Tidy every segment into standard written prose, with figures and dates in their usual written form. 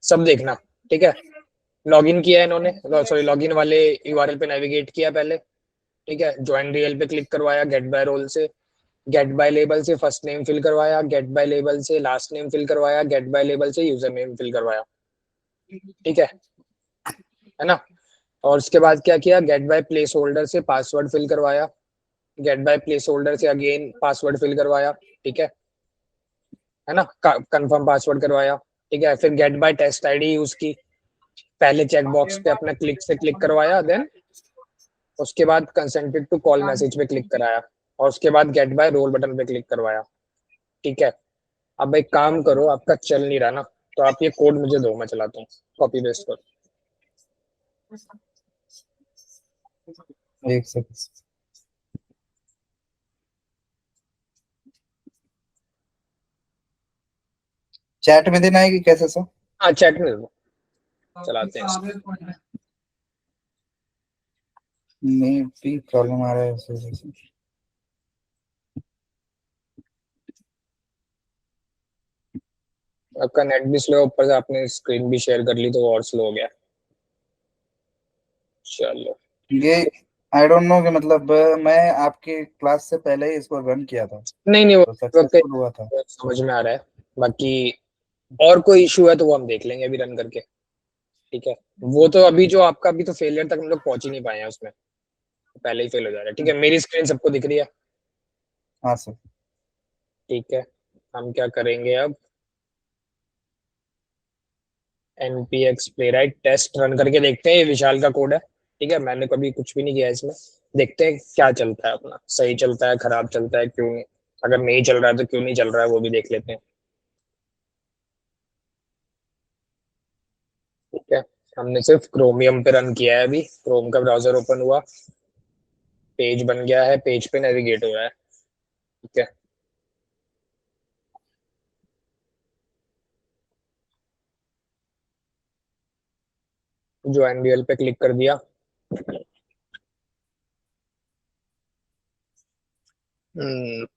सब देखना, ठीक है। लॉगिन किया है इन्होंने, सॉरी लॉगिन वाले यूआरएल पे नेविगेट किया पहले, ठीक है। ज्वाइन रियल पे क्लिक करवाया, गेट बाय रोल से, गेट बाय लेबल से फर्स्ट नेम फिल करवाया, गेट बाय लेबल से लास्ट नेम फिल करवाया, गेट बाय लेबल से यूजर नेम फिल करवाया, ठीक है ना। और उसके बाद क्या किया, गेट बाय प्लेस होल्डर से पासवर्ड फिल करवाया, गेट बाय प्लेस होल्डर से अगेन पासवर्ड फिल करवाया, ठीक है ना, कंफर्म पासवर्ड करवाया, ठीक है। फिर get by test ID use की, पहले चेक बॉक्स पे अपना क्लिक से क्लिक करवाया, देन उसके बाद कंसेंटेड टू कॉल मैसेज पे क्लिक कराया, और उसके बाद गेट बाय रोल बटन पे क्लिक करवाया, ठीक है। अब एक काम करो, आपका चल नहीं रहा ना, तो आप ये कोड मुझे दो, मैं चलाता हूँ, कॉपी पेस्ट करो। एक सेकंड। चैट में देना है कि कैसे सर? हाँ चैट में दो, चलाते हैं इसको। नहीं भी प्रॉब्लम आ रहा है ऐसे। आपका नेट भी स्लो, ऊपर से आपने स्क्रीन भी शेयर कर ली तो और स्लो हो गया। चलो ये आई डोंट नो कि मतलब मैं आपके क्लास से पहले ही इसको रन किया था नहीं नहीं, तो वो सक्सेसफुल हुआ था। समझ में आ रहा है। बाकी और कोई इशू है तो वो हम देख लेंगे अभी रन करके, ठीक है। वो तो अभी जो आपका अभी तो फेलियर तक हम लोग पहुंच ही नहीं पाए हैं उसमें, पहले ही फेल हो जा रहा है, ठीक है। मेरी स्क्रीन सबको दिख रही है, हाँ सर। ठीक है। हम क्या करेंगे अब, npx प्लेराइट टेस्ट रन करके देखते हैं। ये विशाल का कोड है, ठीक है। मैंने कभी कुछ भी नहीं किया इसमें, देखते हैं क्या चलता है, अपना सही चलता है, खराब चलता है, क्यों, अगर नहीं चल रहा है तो क्यों नहीं चल रहा है वो भी देख लेते हैं, ठीक है। हमने सिर्फ क्रोमियम पे रन किया है, अभी क्रोम का ब्राउजर ओपन हुआ, पेज बन गया है, पेज पे नेविगेट हो रहा है, ठीक है। ज्वाइन ड्यूल पे क्लिक कर दिया,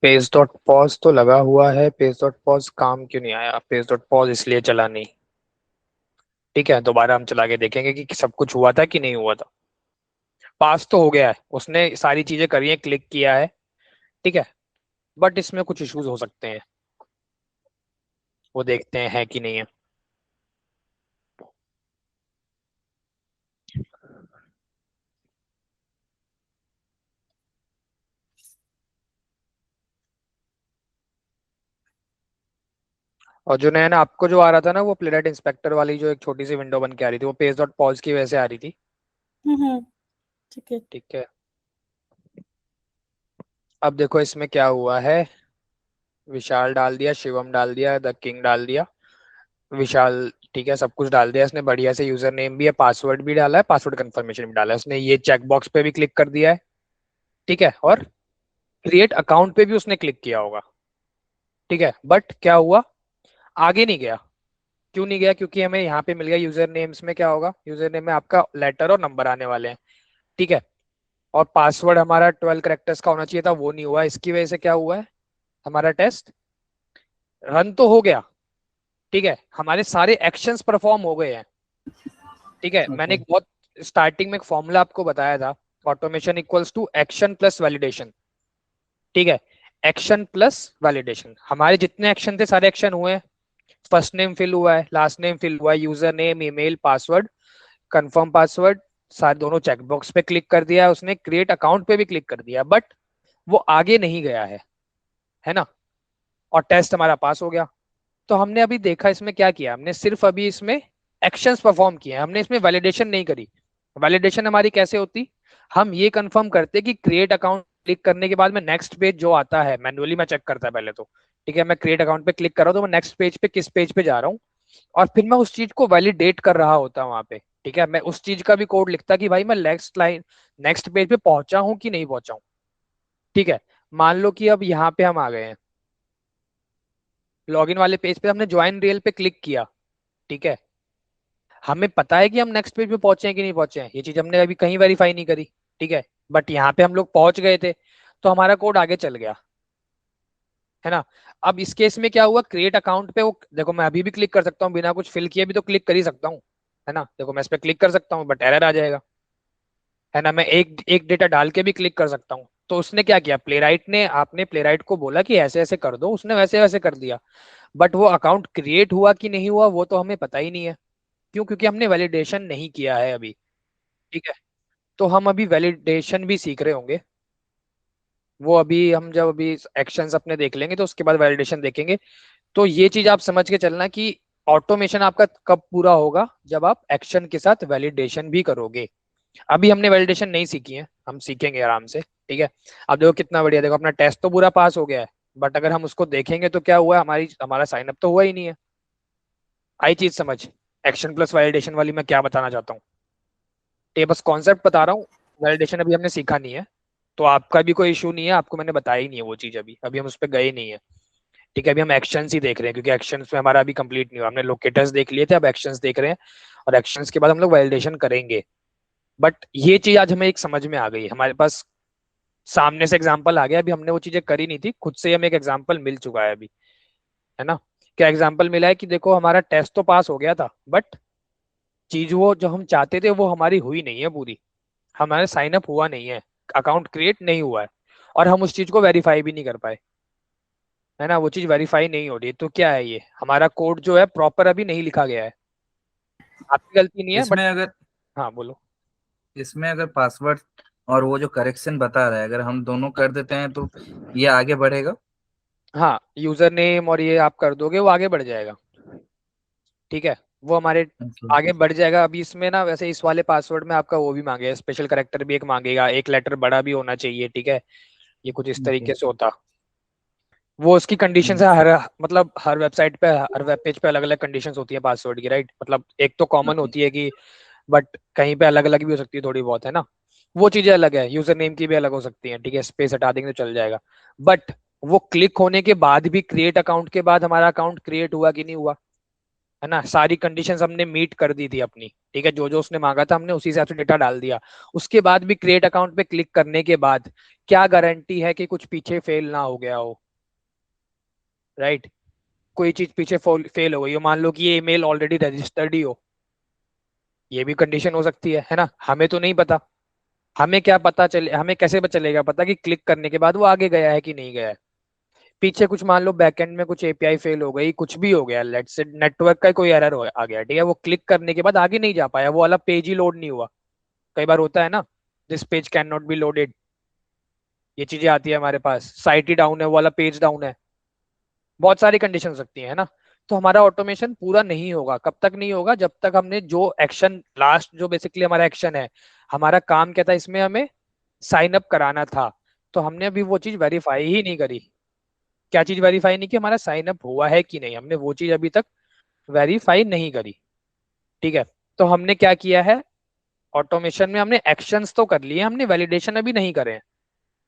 पेज डॉट पॉज तो लगा हुआ है, पेज डॉट पॉज काम क्यों नहीं आया, पेज डॉट पॉज इसलिए चला नहीं, ठीक है। दोबारा हम चला के देखेंगे कि सब कुछ हुआ था कि नहीं हुआ था। पास तो हो गया है, उसने सारी चीजें करी है, क्लिक किया है, ठीक है। बट इसमें कुछ इश्यूज हो सकते हैं, वो देखते हैं है कि नहीं है। और जो नया ना आपको जो आ रहा था ना, वो प्लेनेट इंस्पेक्टर वाली जो एक छोटी सी विंडो बन के आ रही थी, वो पेज डॉट पॉज की वजह से आ रही थी, ठीक है। ठीक है। अब देखो इसमें क्या हुआ है, विशाल डाल दिया, शिवम डाल दिया, द किंग डाल दिया, विशाल, ठीक है, सब कुछ डाल दिया इसने बढ़िया से, यूजर नेम भी है, पासवर्ड भी डाला है, पासवर्ड कंफर्मेशन भी डाला है उसने, ये चेक बॉक्स पे भी क्लिक कर दिया है, ठीक है। और क्रिएट अकाउंट पे भी उसने क्लिक किया होगा, ठीक है। बट क्या हुआ, आगे नहीं गया। क्यों नहीं गया, क्योंकि हमें यहाँ पे मिल गया यूजर नेम्स में क्या होगा, यूजर नेम में आपका लेटर और नंबर आने वाले हैं, ठीक है। और पासवर्ड हमारा 12 करेक्टर्स का होना चाहिए था, वो नहीं हुआ, इसकी वजह से क्या हुआ है, हमारा टेस्ट रन तो हो गया, ठीक है, हमारे सारे एक्शंस परफॉर्म हो गए हैं, ठीक है। मैंने एक बहुत स्टार्टिंग में एक फॉर्मूला आपको बताया था, automation equals to action plus validation, ठीक है। एक्शन प्लस वैलिडेशन, हमारे जितने एक्शन थे सारे एक्शन हुए हैं, फर्स्ट नेम फिल हुआ है, लास्ट नेम फिल हुआ है, user name, email, password, confirm password, सारे दोनों चेकबॉक्स पे क्लिक कर दिया है उसने, क्रिएट अकाउंट पे भी क्लिक कर दिया, बट वो आगे नहीं गया है ना। और टेस्ट हमारा पास हो गया। तो हमने अभी देखा इसमें क्या किया, हमने सिर्फ अभी इसमें एक्शंस परफॉर्म किए, हमने इसमें वैलिडेशन नहीं करी। वैलिडेशन हमारी कैसे होती, हम ये कंफर्म करते कि क्रिएट अकाउंट क्लिक करने के बाद में नेक्स्ट पेज जो आता है, मैनुअली मैं चेक करता है पहले तो, ठीक है। मैं क्रिएट अकाउंट पे क्लिक कर रहा हूँ तो मैं नेक्स्ट पेज पे किस पेज पे जा रहा हूँ, और फिर मैं उस चीज को वैलिडेट कर रहा होता वहां पे, ठीक है। मैं उस चीज का भी कोड लिखता कि भाई मैं नेक्स्ट लाइन, नेक्स्ट पेज पे पहुंचा हूं कि नहीं पहुंचा हूं, ठीक है। मान लो कि अब यहाँ पे हम आ गए हैं, लॉगिन वाले पेज पे हमने ज्वाइन रियल पे क्लिक किया, ठीक है। हमें पता है कि हम नेक्स्ट पेज पे पहुंचे हैं कि नहीं पहुंचे हैं, ये चीज हमने अभी कहीं वेरीफाई नहीं करी, ठीक है। बट यहाँ पे हम लोग पहुंच गए थे, तो हमारा कोड आगे चल गया, है ना। अब इस केस में क्या हुआ, क्रिएट अकाउंट पे वो देखो मैं अभी भी क्लिक कर सकता हूँ बिना कुछ फिल किए भी, तो क्लिक कर ही सकता हूँ, है ना। देखो मैं इस पे क्लिक कर सकता हूँ बट एरर आ जाएगा, है ना। मैं एक एक डेटा डाल के भी क्लिक कर सकता हूँ। तो उसने क्या किया, प्लेराइट ने, आपने प्लेराइट को बोला कि ऐसे ऐसे कर दो, उसने वैसे वैसे कर दिया। बट वो अकाउंट क्रिएट हुआ कि नहीं हुआ वो तो हमें पता ही नहीं है। क्यों? क्योंकि हमने वैलिडेशन नहीं किया है अभी। ठीक है, तो हम अभी वैलिडेशन भी सीख रहे होंगे। वो अभी हम जब अभी एक्शंस अपने देख लेंगे तो उसके बाद वैलिडेशन देखेंगे। तो ये चीज आप समझ के चलना कि ऑटोमेशन आपका कब पूरा होगा, जब आप एक्शन के साथ वैलिडेशन भी करोगे। अभी हमने वैलिडेशन नहीं सीखी है, हम सीखेंगे आराम से। ठीक है, अब देखो कितना बढ़िया, देखो अपना टेस्ट तो पूरा पास हो गया है। बट अगर हम उसको देखेंगे तो क्या हुआ है, हमारा साइन अप तो हुआ ही नहीं है। आई चीज समझ, एक्शन प्लस वैलिडेशन वाली मैं क्या बताना चाहता हूँ, ये बस कॉन्सेप्ट बता रहा हूँ। वैलिडेशन अभी हमने सीखा नहीं है, तो आपका भी कोई इशू नहीं है, आपको मैंने बताया ही नहीं है वो चीज, अभी अभी हम उस पर गए नहीं है। ठीक है, अभी हम एक्शंस ही देख रहे हैं, क्योंकि एक्शंस में हमारा अभी कंप्लीट नहीं हुआ। हमने लोकेटर्स देख लिए थे, अब एक्शंस देख रहे हैं, और एक्शंस के बाद हम लोग वैलिडेशन करेंगे। बट ये चीज आज हमें एक समझ में आ गई, हमारे पास सामने से एग्जाम्पल आ गया। अभी हमने वो चीजें करी नहीं थी, खुद से हमें एक एग्जाम्पल मिल चुका है अभी, है ना। क्या एग्जाम्पल मिला है कि देखो हमारा टेस्ट तो पास हो गया था, बट चीज वो जो हम चाहते थे वो हमारी हुई नहीं है पूरी, हमारा साइन अप हुआ नहीं है, अकाउंट क्रिएट नहीं हुआ है, और हम उस चीज को वेरीफाई भी नहीं कर पाए, है ना। वो चीज वेरीफाई नहीं हो रही है, तो क्या है, ये हमारा कोड जो है प्रॉपर अभी नहीं लिखा गया है। आपकी गलती नहीं है बट। इसमें अगर हाँ बोलो। इसमें अगर पासवर्ड और वो जो करेक्शन बता रहा है, अगर हम दोनों कर देते हैं तो ये आगे बढ़ेगा। हाँ, यूजर नेम और ये आप कर दोगे वो आगे बढ़ जाएगा। ठीक है, वो हमारे Okay. आगे बढ़ जाएगा। अभी इसमें ना वैसे इस वाले पासवर्ड में आपका वो भी मांगेगा, स्पेशल करेक्टर भी एक मांगेगा, एक लेटर बड़ा भी होना चाहिए। ठीक है, ये कुछ इस Okay. तरीके से होता। वो उसकी कंडीशन है, हर मतलब हर वेबसाइट पे, हर वेब पेज पे अलग अलग कंडीशंस होती है पासवर्ड की, राइट। मतलब एक तो कॉमन Okay. होती है कि, बट कहीं पे अलग अलग भी हो सकती है थोड़ी बहुत, है ना। वो चीजें अलग है, यूजर नेम की भी अलग हो सकती है। ठीक है, स्पेस हटा देंगे तो चल जाएगा। बट वो क्लिक होने के बाद भी, क्रिएट अकाउंट के बाद हमारा अकाउंट क्रिएट हुआ कि नहीं हुआ, है ना। सारी कंडीशंस हमने मीट कर दी थी अपनी। ठीक है, जो जो उसने मांगा था हमने उसी हिसाब से डेटा डाल दिया। उसके बाद भी क्रिएट अकाउंट पे क्लिक करने के बाद क्या गारंटी है कि कुछ पीछे फेल ना हो गया हो, राइट। कोई चीज पीछे फेल हो गई हो, मान लो कि ये ईमेल ऑलरेडी रजिस्टर्ड ही हो, ये भी कंडीशन हो सकती है ना। हमें तो नहीं पता, हमें क्या पता चले, हमें कैसे पता चलेगा पता कि क्लिक करने के बाद वो आगे गया है कि नहीं गया है। पीछे कुछ मान लो बैकएंड में कुछ एपीआई फेल हो गई, कुछ भी हो गया, लेट्स से नेटवर्क का कोई एरर आ गया, ठीक है, वो क्लिक करने के बाद आगे नहीं जा पाया, वो वाला पेज ही लोड नहीं हुआ। कई बार होता है ना, this page can not be loaded, ये चीजें आती है हमारे पास, साइट ही डाउन है, वो वाला पेज डाउन है। बहुत सारी कंडीशन हो सकती है ना। तो हमारा ऑटोमेशन पूरा नहीं होगा, कब तक नहीं होगा, जब तक हमने जो एक्शन लास्ट, जो बेसिकली हमारा एक्शन है, हमारा काम क्या था इसमें, हमें साइन अप कराना था। तो हमने अभी वो चीज वेरीफाई ही नहीं करी। क्या चीज वेरीफाई नहीं की, हमारा साइन अप हुआ है कि नहीं, हमने वो चीज अभी तक वेरीफाई नहीं करी। ठीक है, तो हमने क्या किया है, ऑटोमेशन में हमने एक्शंस तो कर लिए, हमने वैलिडेशन अभी नहीं करे हैं।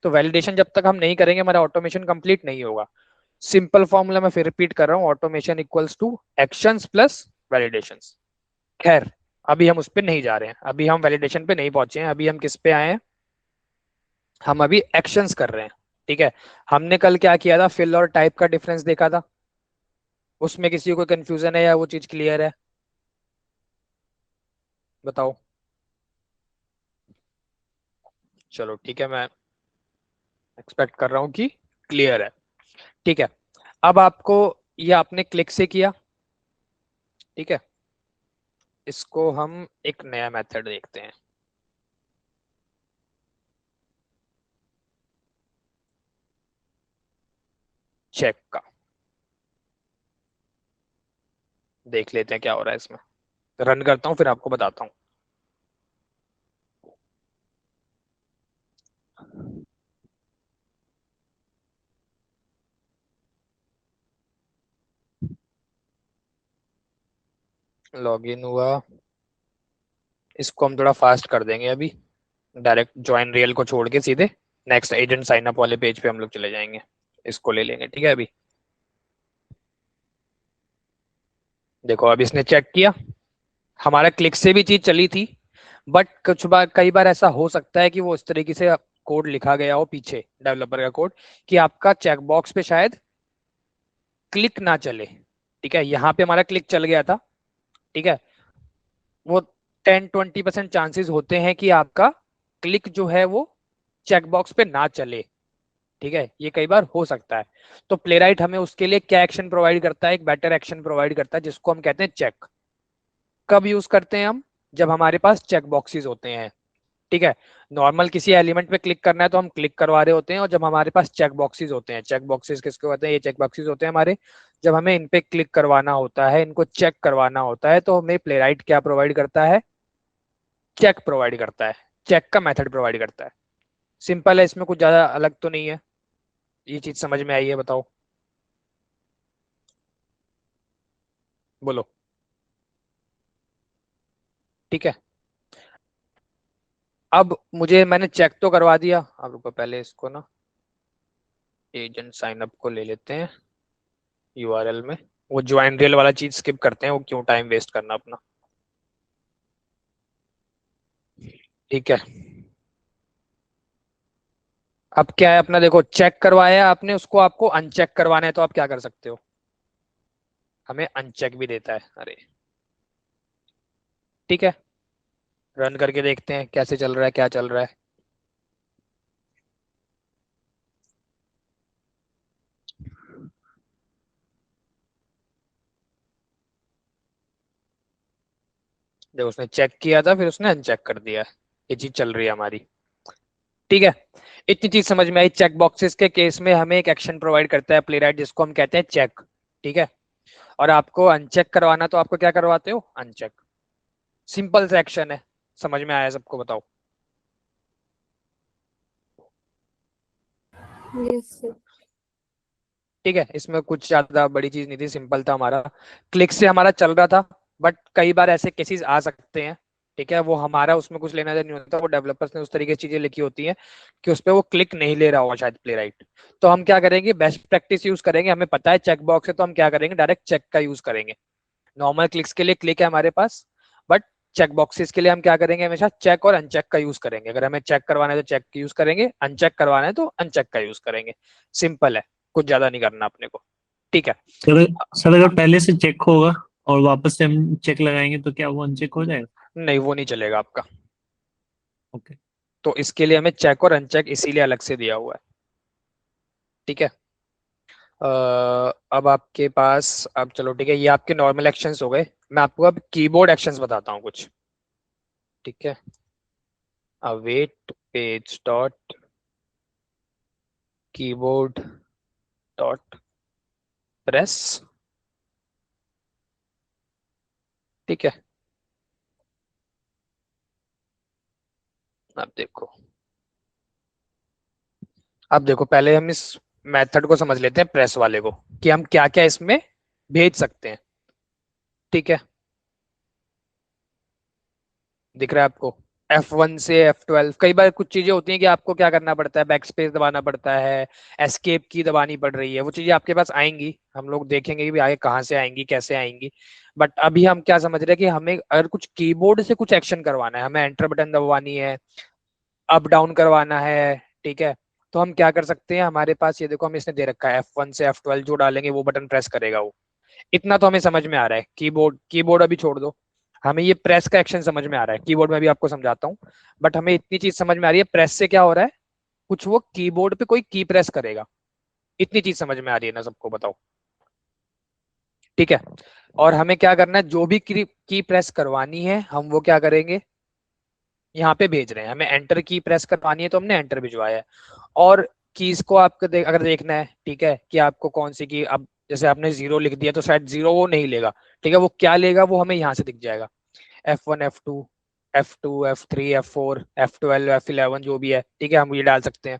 तो वैलिडेशन जब तक हम नहीं करेंगे हमारा ऑटोमेशन कंप्लीट नहीं होगा। सिंपल फॉर्मूला मैं फिर रिपीट कर रहा हूँ, automation equals to actions plus validations. खैर, अभी हम उस पर नहीं जा रहे हैं, अभी हम वैलिडेशन पे नहीं पहुंचे हैं, अभी हम किस पे आए हैं, हम अभी एक्शंस कर रहे हैं। ठीक है, हमने कल क्या किया था, फिल और टाइप का डिफरेंस देखा था, उसमें किसी को कंफ्यूजन है या वो चीज क्लियर है, बताओ। चलो ठीक है, मैं एक्सपेक्ट कर रहा हूँ कि क्लियर है। ठीक है, अब आपको, ये आपने क्लिक से किया, ठीक है, इसको हम एक नया मेथड देखते हैं, चेक का। देख लेते हैं क्या हो रहा है इसमें, रन करता हूँ फिर आपको बताता हूँ। लॉगिन हुआ, इसको हम थोड़ा फास्ट कर देंगे अभी, डायरेक्ट ज्वाइन रियल को छोड़ के सीधे नेक्स्ट एजेंट साइन अप वाले पेज पे हम लोग चले जाएंगे, इसको ले लेंगे। ठीक है, अभी देखो, अब इसने चेक किया, हमारा क्लिक से भी चीज चली थी, बट कुछ बार, कई बार ऐसा हो सकता है कि वो इस तरीके से कोड लिखा गया हो पीछे, डेवलपर का कोड, कि आपका चेकबॉक्स पे शायद क्लिक ना चले, ठीक है, यहाँ पे हमारा क्लिक चल गया था, ठीक है, वो 10-20% चांसेस होते हैं कि आपका क्लिक जो है वो चेकबॉक्स पे ना चले, ठीक है, ये कई बार हो सकता है। तो प्लेराइट हमें उसके लिए क्या एक्शन प्रोवाइड करता है, एक बेटर एक्शन प्रोवाइड करता है जिसको हम कहते हैं चेक। कब यूज करते हैं हम, जब हमारे पास चेक बॉक्सेस होते हैं, ठीक है, नॉर्मल किसी एलिमेंट पे क्लिक करना है तो हम क्लिक करवा रहे होते हैं, और जब हमारे पास चेक बॉक्सेस होते हैं, चेक बॉक्सेस किसको कहते हैं, ये चेक बॉक्सेस होते हैं हमारे, जब हमें इन पे क्लिक करवाना होता है, इनको चेक करवाना होता है, तो हमें प्लेराइट क्या प्रोवाइड करता है, चेक प्रोवाइड करता है, चेक का मेथड प्रोवाइड करता है। सिंपल है, इसमें कुछ ज्यादा अलग तो नहीं है, ये चीज समझ में आई है, बताओ, बोलो, ठीक है। अब मुझे, मैंने चेक तो करवा दिया, अब रुको पहले इसको ना एजेंट साइन अप को ले लेते हैं यूआरएल में, वो ज्वाइन रियल वाला चीज स्किप करते हैं, वो क्यों टाइम वेस्ट करना अपना, ठीक है। अब क्या है अपना, देखो चेक करवाया आपने उसको, आपको अनचेक करवाना है तो आप क्या कर सकते हो, हमें अनचेक भी देता है, अरे ठीक है, रन करके देखते हैं कैसे चल रहा है, क्या चल रहा है। जब उसने चेक किया था फिर उसने अनचेक कर दिया, ये चीज चल रही है हमारी, ठीक है। इतनी चीज समझ में आई, चेक बॉक्सेस के केस में हमें एक एक्शन प्रोवाइड करता है प्लेराइट जिसको हम कहते हैं चेक, ठीक है, और आपको अनचेक करवाना तो आपको क्या करवाते हो, अनचेक, सिंपल सा एक्शन है, समझ में आया सबको, बताओ, यस सर। ठीक है, इसमें कुछ ज्यादा बड़ी चीज नहीं थी, सिंपल था हमारा, क्लिक से हमारा चल रहा था, बट कई बार ऐसे केसेस आ सकते हैं, ठीक है, वो हमारा उसमें कुछ लेना देना नहीं होता, वो डेवलपर्स ने उस तरीके की चीजें लिखी होती हैं कि उस पर वो क्लिक नहीं ले रहा होगा शायद प्लेराइट, तो हम क्या करेंगे, बेस्ट प्रैक्टिस यूज करेंगे, हमें पता है चेक बॉक्स है तो हम क्या करेंगे, डायरेक्ट चेक का यूज करेंगे। नॉर्मल क्लिक्स के लिए क्लिक है हमारे पास, बट चेक बॉक्सेस के लिए हम क्या करेंगे, हमेशा चेक और अनचेक का यूज करेंगे, अगर हमें चेक करवाना है तो चेक का यूज करेंगे, अनचेक करवाना है तो अनचेक का यूज करेंगे, सिंपल है, कुछ ज्यादा नहीं करना अपने को, ठीक है। सर सर अगर पहले से चेक होगा और वापस से हम चेक लगाएंगे तो क्या वो अनचेक हो जाएगा? नहीं, वो नहीं चलेगा आपका, ओके। तो इसके लिए हमें चेक और अनचेक इसीलिए अलग से दिया हुआ है, ठीक है। अब आपके पास, अब चलो ठीक है, ये आपके नॉर्मल एक्शंस हो गए, मैं आपको अब कीबोर्ड एक्शंस बताता हूँ कुछ, ठीक है। Await page dot keyboard dot press, ठीक है। अब देखो पहले हम इस मेथड को समझ लेते हैं, प्रेस वाले को, कि हम क्या क्या इसमें भेज सकते हैं, ठीक है, दिख रहा है आपको, F1 से F12, कई बार कुछ चीजें होती हैं कि आपको क्या करना पड़ता है, बैक स्पेस दबाना पड़ता है, एस्केप की दबानी पड़ रही है, वो चीजें आपके पास आएंगी, हम लोग देखेंगे कि भी आगे कहाँ से आएंगी, कैसे आएंगी, बट अभी हम क्या समझ रहे हैं कि हमें अगर कुछ कीबोर्ड से कुछ एक्शन करवाना है, हमें एंटर बटन दबानी है, अप डाउन करवाना है, ठीक है, तो हम क्या कर सकते हैं, हमारे पास ये देखो, हम इसने दे रखा है F1 से F12 जो डालेंगे वो बटन प्रेस करेगा वो, इतना तो हमें समझ में आ रहा है, कीबोर्ड कीबोर्ड अभी छोड़ दो, हमें ये प्रेस का एक्शन समझ में आ रहा है, कीबोर्ड में भी आपको समझाता हूँ, बट हमें इतनी चीज समझ में आ रही है, प्रेस से क्या हो रहा है, कुछ वो कीबोर्ड पे कोई की प्रेस करेगा, इतनी चीज समझ में आ रही है ना सबको, बताओ, ठीक है। और हमें क्या करना है, जो भी की प्रेस करवानी है हम वो क्या करेंगे, यहाँ पे भेज रहे हैं, हमें एंटर की प्रेस करवानी है तो हमने एंटर भिजवाया है, और कीज को आपको अगर देखना है, ठीक है, कि आपको कौन सी की, अब जैसे आपने 0 लिख दिया तो शायद 0 वो नहीं लेगा, ठीक है, वो क्या लेगा वो हमें यहाँ से दिख जाएगा, F1 F2 F2 F3 F4 F12 F11 जो भी है, ठीक है, हम ये डाल सकते हैं।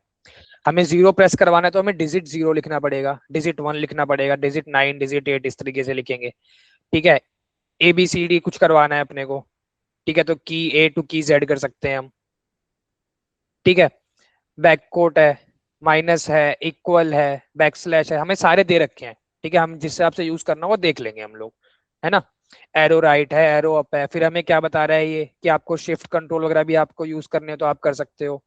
हमें 0 प्रेस करवाना है तो हमें डिजिट 0 लिखना पड़ेगा, डिजिट 1 लिखना पड़ेगा, डिजिट 9 डिजिट 8 इस तरीके से लिखेंगे, ठीक है। ABCD कुछ करवाना है अपने को, ठीक है, तो की A टू की Z कर सकते हैं हम, ठीक है, बैक कोट है, माइनस है, इक्वल है, बैक स्लैश है, हमें सारे दे रखे हैं, ठीक है, हम जिस हिसाब से यूज करना वो देख लेंगे हम लोग, है ना। एरो राइट है, एरो अप है, फिर हमें क्या बता रहा है ये, कि आपको शिफ्ट कंट्रोल वगैरह भी आपको यूज करने हो तो आप कर सकते हो,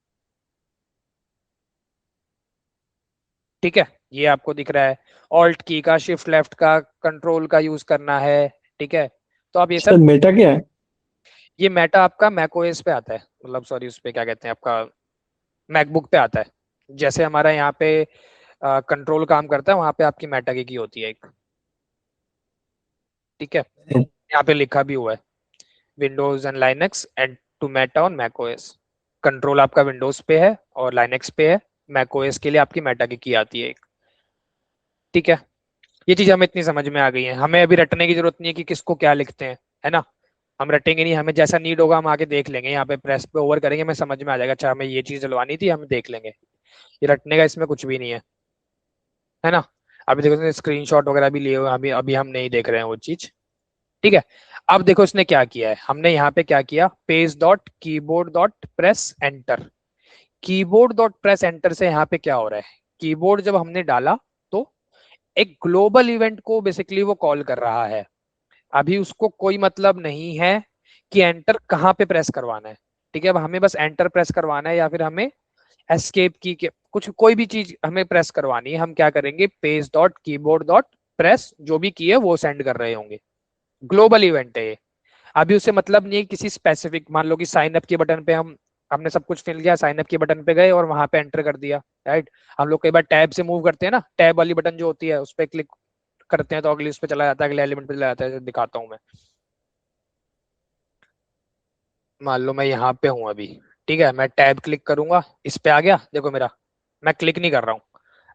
ठीक है, ये आपको दिख रहा है। ऑल्ट की का, शिफ्ट लेफ्ट का, कंट्रोल का यूज करना है, ठीक है। तो आप ये सर सब, मेटा क्या है? ये मेटा आपका मैकओएस पे आता है, मतलब सॉरी उस पे क्या कहते हैं आपका, मैकबुक पे आता है। जैसे हमारा यहाँ पे कंट्रोल काम करता है, वहां पे आपकी मेटा की होती है एक, ठीक है। यहाँ पे लिखा भी हुआ है, Windows and Linux and to Meta on macOS. Control आपका विंडोज पे है और लाइनेक्स पे है, मैकओएस के लिए आपकी मेटा की आती है एक, ठीक है। ये चीज हमें इतनी समझ में आ गई है, हमें अभी रटने की जरूरत नहीं है कि किसको क्या लिखते हैं, है ना। हम रटेंगे नहीं, हमें जैसा नीड होगा हम आके देख लेंगे, यहाँ पे प्रेस पे ओवर करेंगे, हमें समझ में आ जाएगा, अच्छा हमें ये चीज डलवानी थी, हम देख लेंगे। ये रटने का इसमें कुछ भी नहीं है ना। अभी देखो स्क्रीनशॉट वगैरह भी लिए हुए हैं, अभी अभी हम नहीं देख रहे हैं वो चीज, ठीक है। अब देखो इसने क्या किया है, हमने यहाँ पे क्या किया, page dot keyboard dot press enter. Keyboard dot press enter से यहाँ पे क्या हो रहा है, कीबोर्ड जब हमने डाला तो एक ग्लोबल इवेंट को बेसिकली वो कॉल कर रहा है। अभी उसको कोई मतलब नहीं है कि एंटर कहाँ पे प्रेस करवाना है, ठीक है। अब हमें बस एंटर प्रेस करवाना है या फिर हमें एस्केप की के कुछ कोई भी चीज हमें प्रेस करवानी है, हम क्या करेंगे, page dot keyboard dot press, जो भी की है वो सेंड कर रहे होंगे। ग्लोबल इवेंट है ये। अभी उससे मतलब नहीं है किसी स्पेसिफिक, मान लो कि साइन अप के बटन पे हमने सब कुछ फिल किया, साइन अप के बटन पे गए और वहां पे एंटर कर दिया, राइट। हम लोग कई बार टैब से मूव करते हैं ना, टैब वाली बटन जो होती है उस पर क्लिक करते हैं तो अगली उस पे चला जाता है, अगले एलिमेंट पे चला जाता है, दिखाता हूँ मैं। मान लो मैं यहाँ पे हूँ अभी, ठीक है, मैं टैब क्लिक करूंगा, इस पे आ गया देखो मेरा, मैं क्लिक नहीं कर रहा हूँ।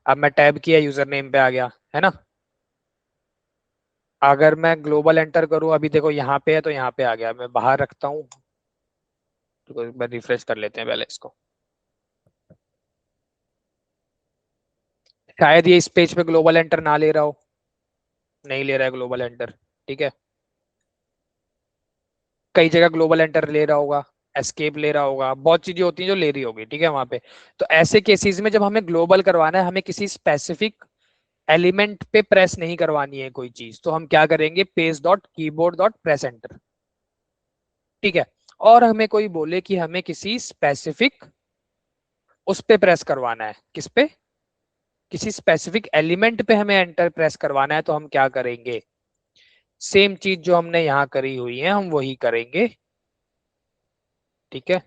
अब मैं टैब किया, यूजर नेम पे आ गया, है ना। अगर मैं ग्लोबल एंटर करूँ, अभी देखो यहाँ पे है तो यहाँ पे आ गया, मैं बाहर रखता हूँ, तो एक बार रिफ्रेश कर लेते हैं पहले इसको। शायद ये इस पेज पे ग्लोबल एंटर ना ले रहा हो, नहीं ले रहा है ग्लोबल एंटर, ठीक है। कई जगह ग्लोबल एंटर ले रहा होगा, एस्केप ले रहा होगा, बहुत चीजें होती हैं जो ले रही होगी, ठीक है वहां पे। तो ऐसे केसेस में जब हमें ग्लोबल करवाना है, हमें किसी स्पेसिफिक एलिमेंट पे प्रेस नहीं करवानी है कोई चीज, तो हम क्या करेंगे, page dot keyboard dot press enter, ठीक है। और हमें कोई बोले कि हमें किसी स्पेसिफिक उस पे प्रेस करवाना है, किस पे, किसी स्पेसिफिक एलिमेंट पे हमें एंटर प्रेस करवाना है, तो हम क्या करेंगे, सेम चीज जो हमने यहाँ करी हुई है हम वही करेंगे, ठीक है।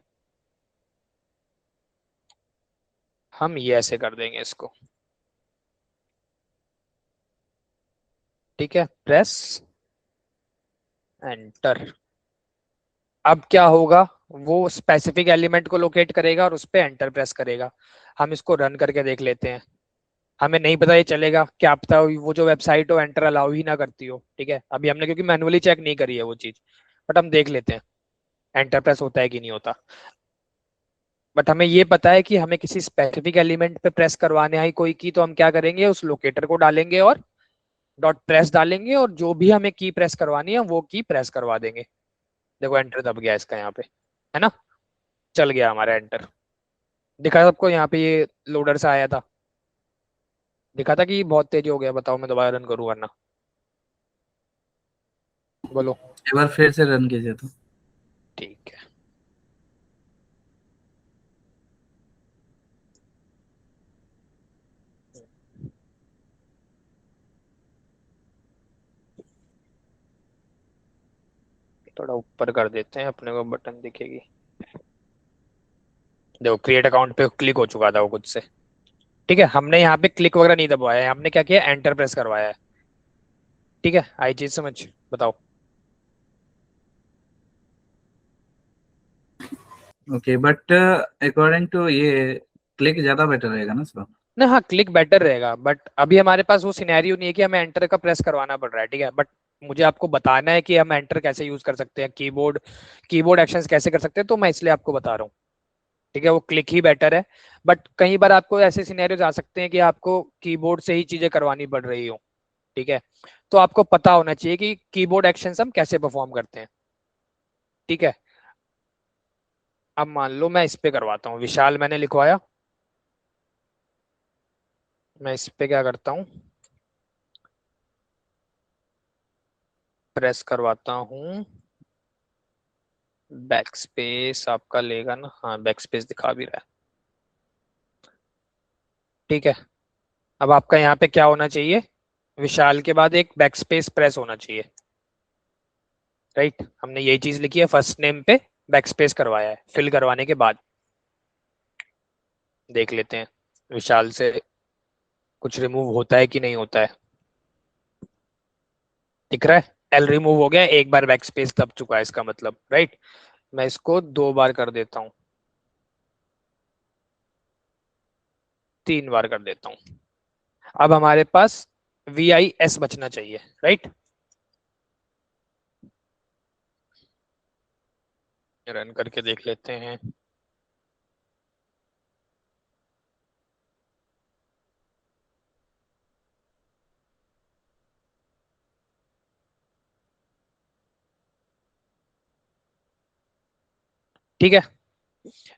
हम ये ऐसे कर देंगे इसको, ठीक है, प्रेस एंटर। अब क्या होगा, वो स्पेसिफिक एलिमेंट को लोकेट करेगा और उस पर एंटर प्रेस करेगा। हम इसको रन करके देख लेते हैं, हमें नहीं पता ये चलेगा क्या पता वो जो वेबसाइट हो एंटर अलाउ ही ना करती हो, ठीक है। अभी हमने क्योंकि मैनुअली चेक नहीं करी है वो चीज, बट हम देख लेते हैं एंटर प्रेस होता है कि नहीं होता। बट हमें ये पता है कि हमें किसी स्पेसिफिक एलिमेंट पे प्रेस करवाने आई कोई की, तो हम क्या करेंगे, उस लोकेटर को डालेंगे और डॉट प्रेस डालेंगे और जो भी हमें की प्रेस करवानी है वो की प्रेस करवा देंगे। देखो एंटर दब गया इसका यहाँ पे, है ना, चल गया हमारा एंटर। दिखा सबको यहाँ पे ये लोडर से आया था, दिखा था कि बहुत तेज हो गया, बताओ मैं दोबारा रन करूँ वरना, बोलो। एक बार फिर से रन कीजिए तो। ठीक है, थोड़ा ऊपर कर देते हैं, अपने को बटन दिखेगी। देखो क्रिएट अकाउंट पे क्लिक हो चुका था वो खुद से, ठीक है। हमने यहाँ पे क्लिक वगैरह नहीं दबाया है, हमने क्या किया, एंटर प्रेस करवाया है, ठीक है। आई चीज समझ, बताओ। ओके बट अकॉर्डिंग टू ये क्लिक ज्यादा बेटर रहेगा ना सर? ना हाँ, क्लिक बेटर रहेगा, बट अभी हमारे पास वो सिनेरियो नहीं है कि हमें एंटर का प्रेस करवाना पड़ रहा है, ठीक है। बट मुझे आपको बताना है कि हम एंटर कैसे यूज कर सकते हैं, कीबोर्ड कीबोर्ड एक्शंस कैसे कर सकते हैं, तो मैं इसलिए आपको बता रहा हूँ, ठीक है। वो क्लिक ही बेटर है, बट कई बार आपको ऐसे सिनेरियोज आ सकते हैं कि आपको कीबोर्ड से ही चीजें करवानी पड़ रही हो, ठीक है। तो आपको पता होना चाहिए कि कीबोर्ड एक्शंस हम कैसे परफॉर्म करते हैं, ठीक है। अब मान लो मैं इस पे करवाता हूँ, विशाल मैंने लिखवाया, मैं इस पे क्या करता हूँ, प्रेस करवाता हूँ, बैक स्पेस आपका लेगा ना, हाँ बैक स्पेस दिखा भी रहा है, ठीक है। अब आपका यहाँ पे क्या होना चाहिए, विशाल के बाद एक बैकस्पेस प्रेस होना चाहिए, राइट। हमने यही चीज लिखी है, फर्स्ट नेम पे बैकस्पेस करवाया है फिल करवाने के बाद। देख लेते हैं विशाल से कुछ रिमूव होता है कि नहीं होता है। दिख रहा है एल रिमूव हो गया, एक बार बैकस्पेस दब चुका है इसका मतलब, राइट। मैं इसको 2 बार कर देता हूँ, 3 बार कर देता हूँ। अब हमारे पास VIS बचना चाहिए, राइट। रन करके देख लेते हैं। ठीक है,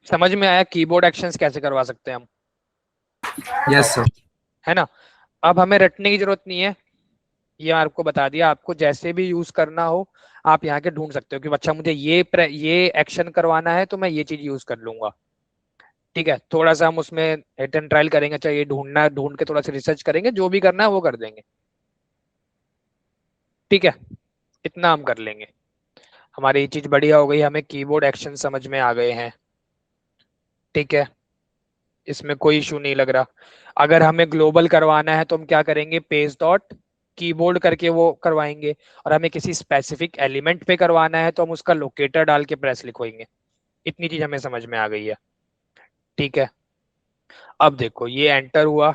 समझ में आया कीबोर्ड एक्शंस कैसे करवा सकते हैं हम, यस सर। है ना। अब हमें रटने की जरूरत नहीं है, ये आपको बता दिया, आपको जैसे भी यूज करना हो आप यहाँ के ढूंढ सकते हो कि अच्छा मुझे ये एक्शन करवाना है तो मैं ये चीज यूज कर लूंगा। ठीक है, थोड़ा सा हम उसमें हिट एंड ट्रायल करेंगे, चाहिए ढूंढना ढूंढ के थोड़ा सा रिसर्च करेंगे, जो भी करना है वो कर देंगे। ठीक है, इतना हम कर लेंगे। हमारी ये चीज बढ़िया हो गई, हमें कीबोर्ड एक्शन समझ में आ गए हैं। ठीक है, इसमें कोई इशू नहीं लग रहा। अगर हमें ग्लोबल करवाना है तो हम क्या करेंगे, पेज डॉट कीबोर्ड करके वो करवाएंगे। और हमें किसी स्पेसिफिक एलिमेंट पे करवाना है तो हम उसका लोकेटर डाल के प्रेस लिखवाएंगे। इतनी चीज हमें समझ में आ गई है। ठीक है, अब देखो ये एंटर हुआ।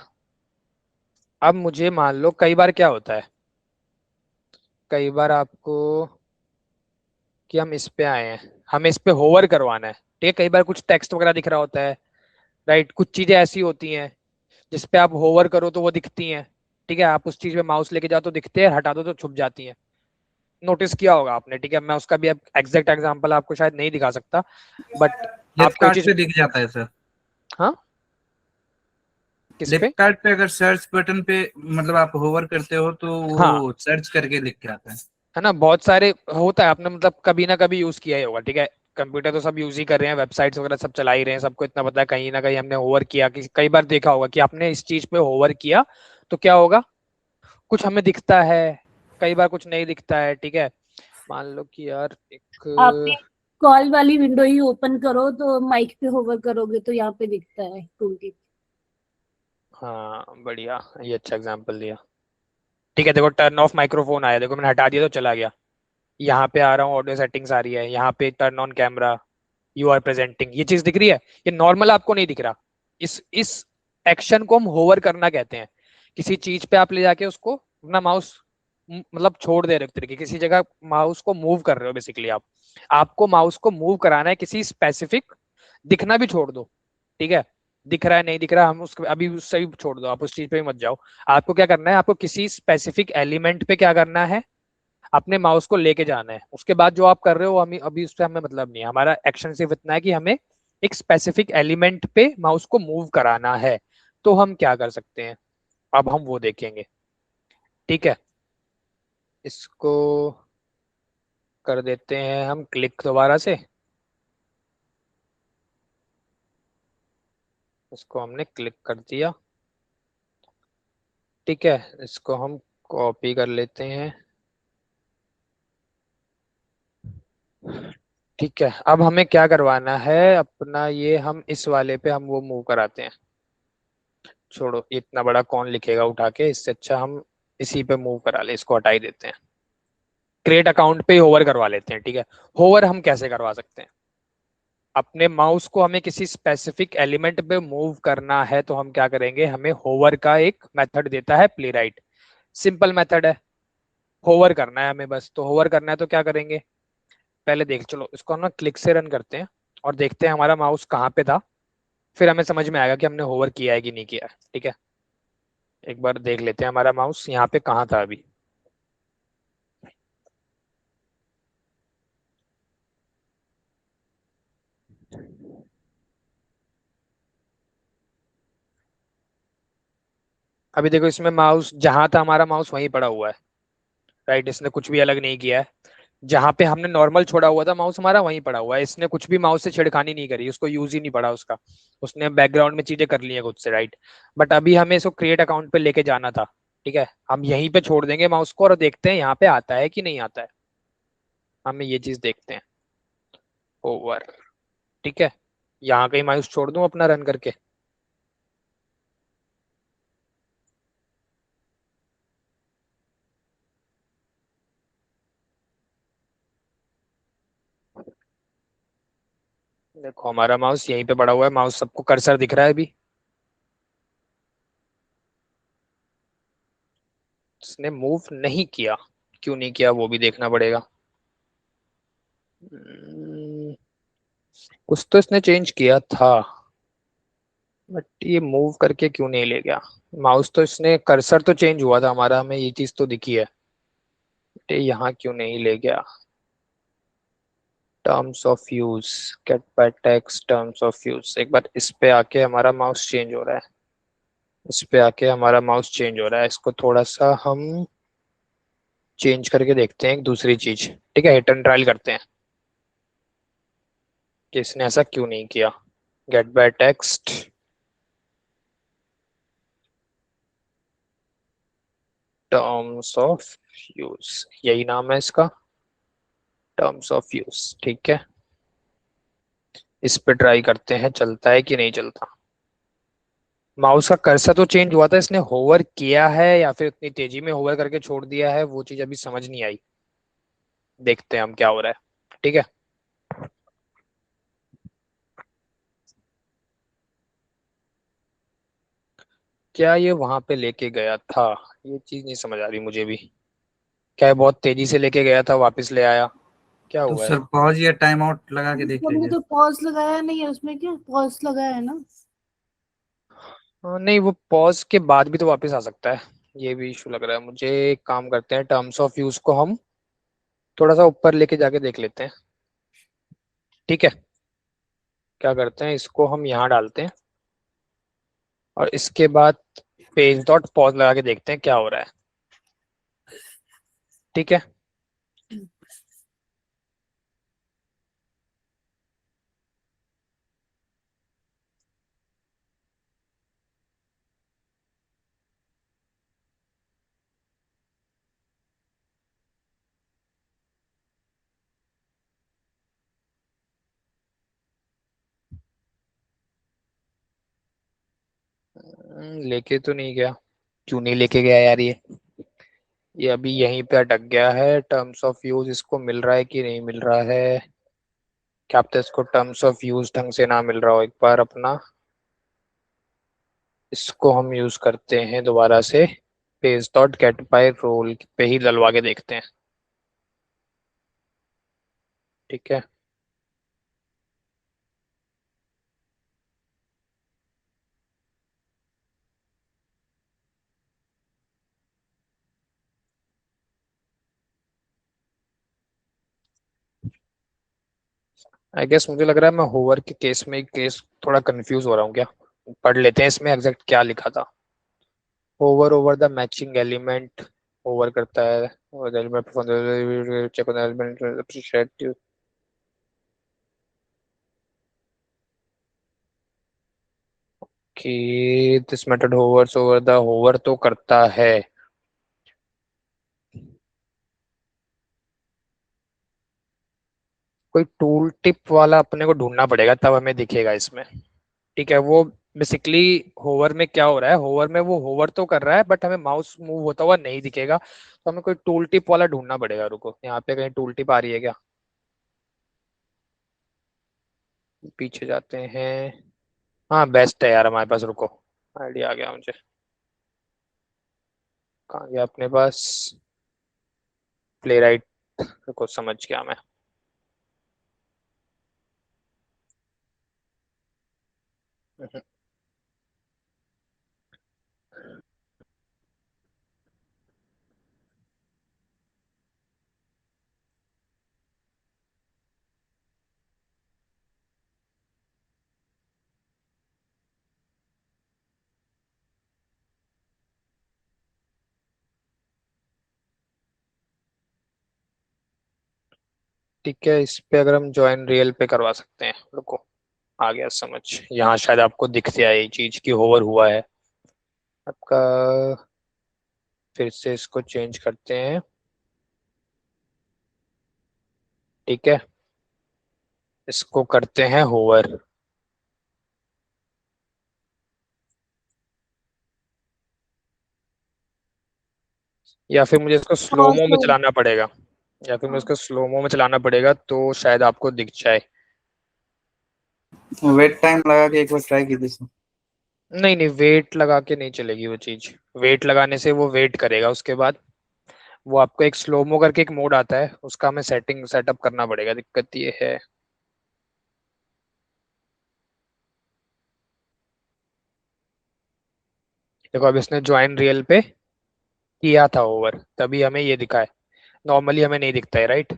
अब मुझे मान लो कई बार क्या होता है, कई बार आपको कि हम इस पे आए हैं, हमें इस पे होवर करवाना है। ठीक है, कई बार कुछ टेक्स्ट वगैरह दिख रहा होता है, राइट। कुछ चीजें ऐसी होती हैं जिस पे आप होवर करो तो वो दिखती हैं। ठीक है, आप उस चीज पे माउस लेके जाओ तो दिखते हैं, हटा दो तो छुप जाती हैं। नोटिस किया होगा आपने। ठीक है, मैं उसका भी अब एग्जैक्ट एग्जांपल आपको शायद नहीं दिखा सकता, बट आपको ये फ्लिपकार्ट चीज। पे दिख जाता है सर। हाँ, किस पे? फ्लिपकार्ट पे अगर सर्च बटन पे मतलब आप होवर करते हो तो हाँ, वो सर्च करके लिख के आता है। है ना, बहुत सारे होता है, आपने मतलब कभी ना कभी यूज किया ही होगा। ठीक है, कंप्यूटर तो सब यूज ही कर रहे हैं, वेबसाइट्स वगैरह सब चला ही रहे हैं, सबको इतना पता है कहीं ना कहीं हमने होवर किया। कि कई बार देखा होगा कि आपने इस चीज पे होवर किया तो क्या होगा, कुछ हमें दिखता है, कई बार कुछ नहीं दिखता है। ठीक है, मान लो कि यार आपने एक, कॉल वाली विंडो ही ओपन करो तो माइक पे होवर करोगे तो यहाँ पे दिखता है टूल टिप। हाँ बढ़िया, ये अच्छा एग्जांपल दिया। ठीक है, देखो टर्न ऑफ माइक्रोफोन आया, देखो मैंने हटा दिया तो चला गया। यहाँ पे आ रहा हूँ, ऑडियो सेटिंग्स आ रही है, यहाँ पे turn on camera, you are presenting, ये चीज दिख रही है। ये नॉर्मल आपको नहीं दिख रहा। इस एक्शन को हम होवर करना कहते हैं। किसी चीज पे आप ले जाके उसको अपना माउस मतलब छोड़ दे रहे हो, एक तरीके किसी जगह माउस को मूव कर रहे हो बेसिकली आप। आपको माउस को मूव कराना है किसी स्पेसिफिक, दिखना भी छोड़ दो। ठीक है, दिख रहा है नहीं दिख रहा हम उसको अभी उससे भी छोड़ दो, आप उस चीज पे मत जाओ। आपको क्या करना है, आपको किसी स्पेसिफिक एलिमेंट पे क्या करना है, अपने माउस को लेके जाना है। उसके बाद जो आप कर रहे हो हमें अभी उससे हमें मतलब नहीं है, हमारा एक्शन सिर्फ इतना है कि हमें एक स्पेसिफिक एलिमेंट पे माउस को मूव कराना है। तो हम क्या कर सकते हैं, अब हम वो देखेंगे। ठीक है, इसको कर देते हैं हम क्लिक दोबारा से। इसको हमने क्लिक कर दिया। ठीक है, इसको हम कॉपी कर लेते हैं। ठीक है, अब हमें क्या करवाना है, अपना ये हम इस वाले पे हम वो मूव कराते हैं। छोड़ो, इतना बड़ा कौन लिखेगा उठा के, इससे अच्छा हम इसी पे मूव करा ले, इसको हटा ही देते हैं। क्रिएट अकाउंट पे होवर करवा लेते हैं। ठीक है, होवर हम कैसे करवा सकते हैं, अपने माउस को हमें किसी स्पेसिफिक एलिमेंट पे मूव करना है तो हम क्या करेंगे, हमें होवर का एक मेथड देता है प्ले राइट। सिंपल मेथड है, होवर करना है हमें बस। तो होवर करना है तो क्या करेंगे, पहले देख चलो इसको हम ना क्लिक से रन करते हैं और देखते हैं हमारा माउस कहाँ पे था, फिर हमें समझ में आएगा कि हमने होवर किया है कि नहीं किया है। ठीक है, एक बार देख लेते हैं हमारा माउस यहाँ पे कहाँ था अभी। अभी देखो इसमें माउस जहां था हमारा माउस वहीं पड़ा हुआ है, राइट। इसने कुछ भी अलग नहीं किया है। जहां पे हमने नॉर्मल छोड़ा हुआ था माउस हमारा वहीं पड़ा हुआ है, इसने कुछ भी माउस से छेड़खानी नहीं करी, उसको यूज ही नहीं पड़ा उसका, उसने बैकग्राउंड में चीजें कर ली हैं खुद से, राइट। बट अभी हमें इसको क्रिएट अकाउंट पे लेके जाना था, ठीक है। हम यहीं पे छोड़ देंगे माउस को और देखते हैं यहाँ पे आता है कि नहीं आता है, हमें ये चीज देखते हैं। ओवर, ठीक है। यहाँ कहीं माउस छोड़ दूं अपना रन करके। देखो हमारा माउस यहीं पे पड़ा हुआ है, माउस सबको कर्सर दिख रहा है अभी। इसने मूव नहीं किया, क्यों नहीं किया वो भी देखना पड़ेगा। कुछ तो इसने चेंज किया था, बट ये मूव करके क्यों नहीं ले गया। माउस तो इसने कर्सर तो चेंज हुआ था हमारा, हमें ये चीज तो दिखी है, बट ये यहाँ क्यों नहीं ले गया। Terms of use, get by text terms of use, एक बार इस पे आके हमारा माउस चेंज हो रहा है, इस पे आके हमारा माउस चेंज हो रहा है, इसको थोड़ा सा हम चेंज करके देखते हैं एक दूसरी चीज, ठीक है। हिट एंड ट्रायल करते हैं कि इसने ऐसा क्यों नहीं किया। Get by text, terms of use, यही नाम है इसका, टर्म्स ऑफ यूज, ठीक है। इस पे ट्राई करते हैं चलता है कि नहीं चलता। माउस का कर्सर तो चेंज हुआ था, इसने होवर किया है या फिर इतनी तेजी में होवर करके छोड़ दिया है, वो चीज अभी समझ नहीं आई। देखते हैं हम क्या हो रहा है, ठीक है। क्या ये वहां पे लेके गया था, ये चीज नहीं समझ आ रही मुझे भी। क्या ये बहुत तेजी से लेके गया था वापस ले आया, क्या तो हुआ है। सर पॉज या टाइम आउट लगा के देख हमने लीजिए। तो पॉज लगाया नहीं है उसमें, क्या पॉज लगाया है ना। नहीं, वो पॉज के बाद भी तो वापस आ सकता है, ये भी इशू लग रहा है मुझे। एक काम करते हैं, टर्म्स ऑफ यूज को हम थोड़ा सा ऊपर लेके जाके देख लेते हैं, ठीक है। क्या करते हैं, इसको हम यहाँ डालते हैं और इसके बाद पेज डॉट पॉज लगा के देखते हैं क्या हो रहा है, ठीक है। लेके तो नहीं गया, क्यों नहीं लेके गया यार ये अभी यहीं पे अटक गया है। टर्म्स ऑफ यूज इसको मिल रहा है कि नहीं मिल रहा है, क्या पता इसको टर्म्स ऑफ यूज ढंग से ना मिल रहा हो। एक बार अपना इसको हम यूज करते हैं दोबारा से, page dot get by role पे ही डलवा के देखते हैं, ठीक है। आई गेस मुझे लग रहा है मैं होवर के केस में केस थोड़ा कंफ्यूज हो रहा हूँ क्या। पढ़ लेते हैं इसमें एग्जैक्ट क्या लिखा था। Hover over the matching element, hover करता है एलिमेंट, चेक ऑन एलिमेंट कि this method hovers over the, hover तो करता है। कोई टूल टिप वाला अपने को ढूंढना पड़ेगा तब हमें दिखेगा इसमें, ठीक है। वो बेसिकली होवर में क्या हो रहा है, होवर में वो होवर तो कर रहा है बट हमें माउस मूव होता हुआ नहीं दिखेगा, तो हमें कोई टूल टिप वाला ढूंढना पड़ेगा। रुको, यहाँ पे कहीं टूल टिप आ रही है क्या, पीछे जाते हैं। हाँ बेस्ट है यार हमारे पास, रुको आइडिया आ गया मुझे। कहाँ गया अपने पास, प्ले राइट, रुको समझ गया मैं। ठीक है, इस पे अगर हम ज्वाइन रियल पे करवा सकते हैं, रुको आ गया समझ। यहाँ शायद आपको दिख से आई चीज की होवर हुआ है आपका। फिर से इसको चेंज करते हैं, ठीक है, इसको करते हैं होवर। या फिर मुझे इसको हाँ स्लोमो में तो चलाना पड़ेगा, या फिर मुझे इसको स्लोमो में चलाना पड़ेगा तो शायद आपको दिख जाए। वेट टाइम लगा के एक बार ट्राई कीजिए सर। नहीं नहीं, वेट लगा के नहीं चलेगी वो चीज। वेट लगाने से वो वेट करेगा, उसके बाद वो आपको एक स्लोमो करके एक मोड आता है, उसका हमें सेटअप करना पड़ेगा। दिक्कत ये है। देखो अब इसने ज्वाइन रियल पे किया था ओवर, तभी हमें ये दिखा है। नॉर्मली हमें नहीं दिखता है, राइट,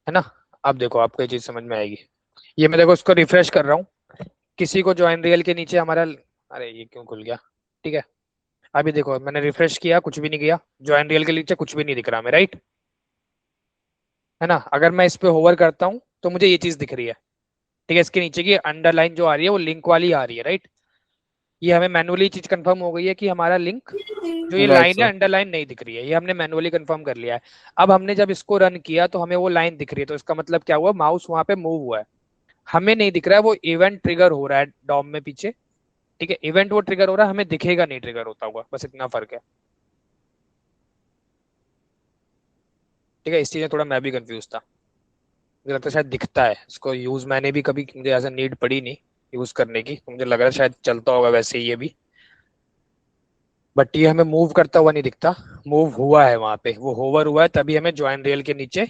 है ना। अब देखो आपको ये चीज समझ में आएगी। ये मैं देखो इसको रिफ्रेश कर रहा हूँ, किसी को ज्वाइन रियल के नीचे हमारा, अरे ये क्यों खुल गया, ठीक है। अभी देखो मैंने रिफ्रेश किया, कुछ भी नहीं किया, ज्वाइन रियल के नीचे कुछ भी नहीं दिख रहा हमें, राइट, है ना। अगर मैं इस पे होवर करता हूँ तो मुझे ये चीज दिख रही है, ठीक है। इसके नीचे की अंडरलाइन जो आ रही है वो लिंक वाली आ रही है, राइट। ये हमें मैनुअली चीज कंफर्म हो गई है कि हमारा लिंक, जो ये राइट लाइन है सर। अंडरलाइन नहीं दिख रही है, ये हमने मैनुअली कंफर्म कर लिया है। अब हमने जब इसको रन किया तो हमें वो लाइन दिख रही है, तो इसका मतलब क्या हुआ, माउस वहां पे मूव हुआ है। हमें नहीं दिख रहा है, वो इवेंट ट्रिगर हो रहा है डॉम में पीछे, ठीक है। इवेंट वो ट्रिगर हो रहा है, हमें दिखेगा नहीं ट्रिगर होता हुआ, बस इतना फर्क है, ठीक है। इस चीज में थोड़ा मैं भी कंफ्यूज था, मुझे लगता है शायद दिखता है इसको यूज, मैंने भी कभी, मुझे ऐसा नीड पड़ी नहीं यूज करने की, तो मुझे लग रहा है शायद चलता होगा वैसे ही ये भी। बट ये हमें मूव करता हुआ नहीं दिखता, मूव हुआ है वहां पे, वो होवर हुआ है, तभी हमें ज्वाइन रेल के नीचे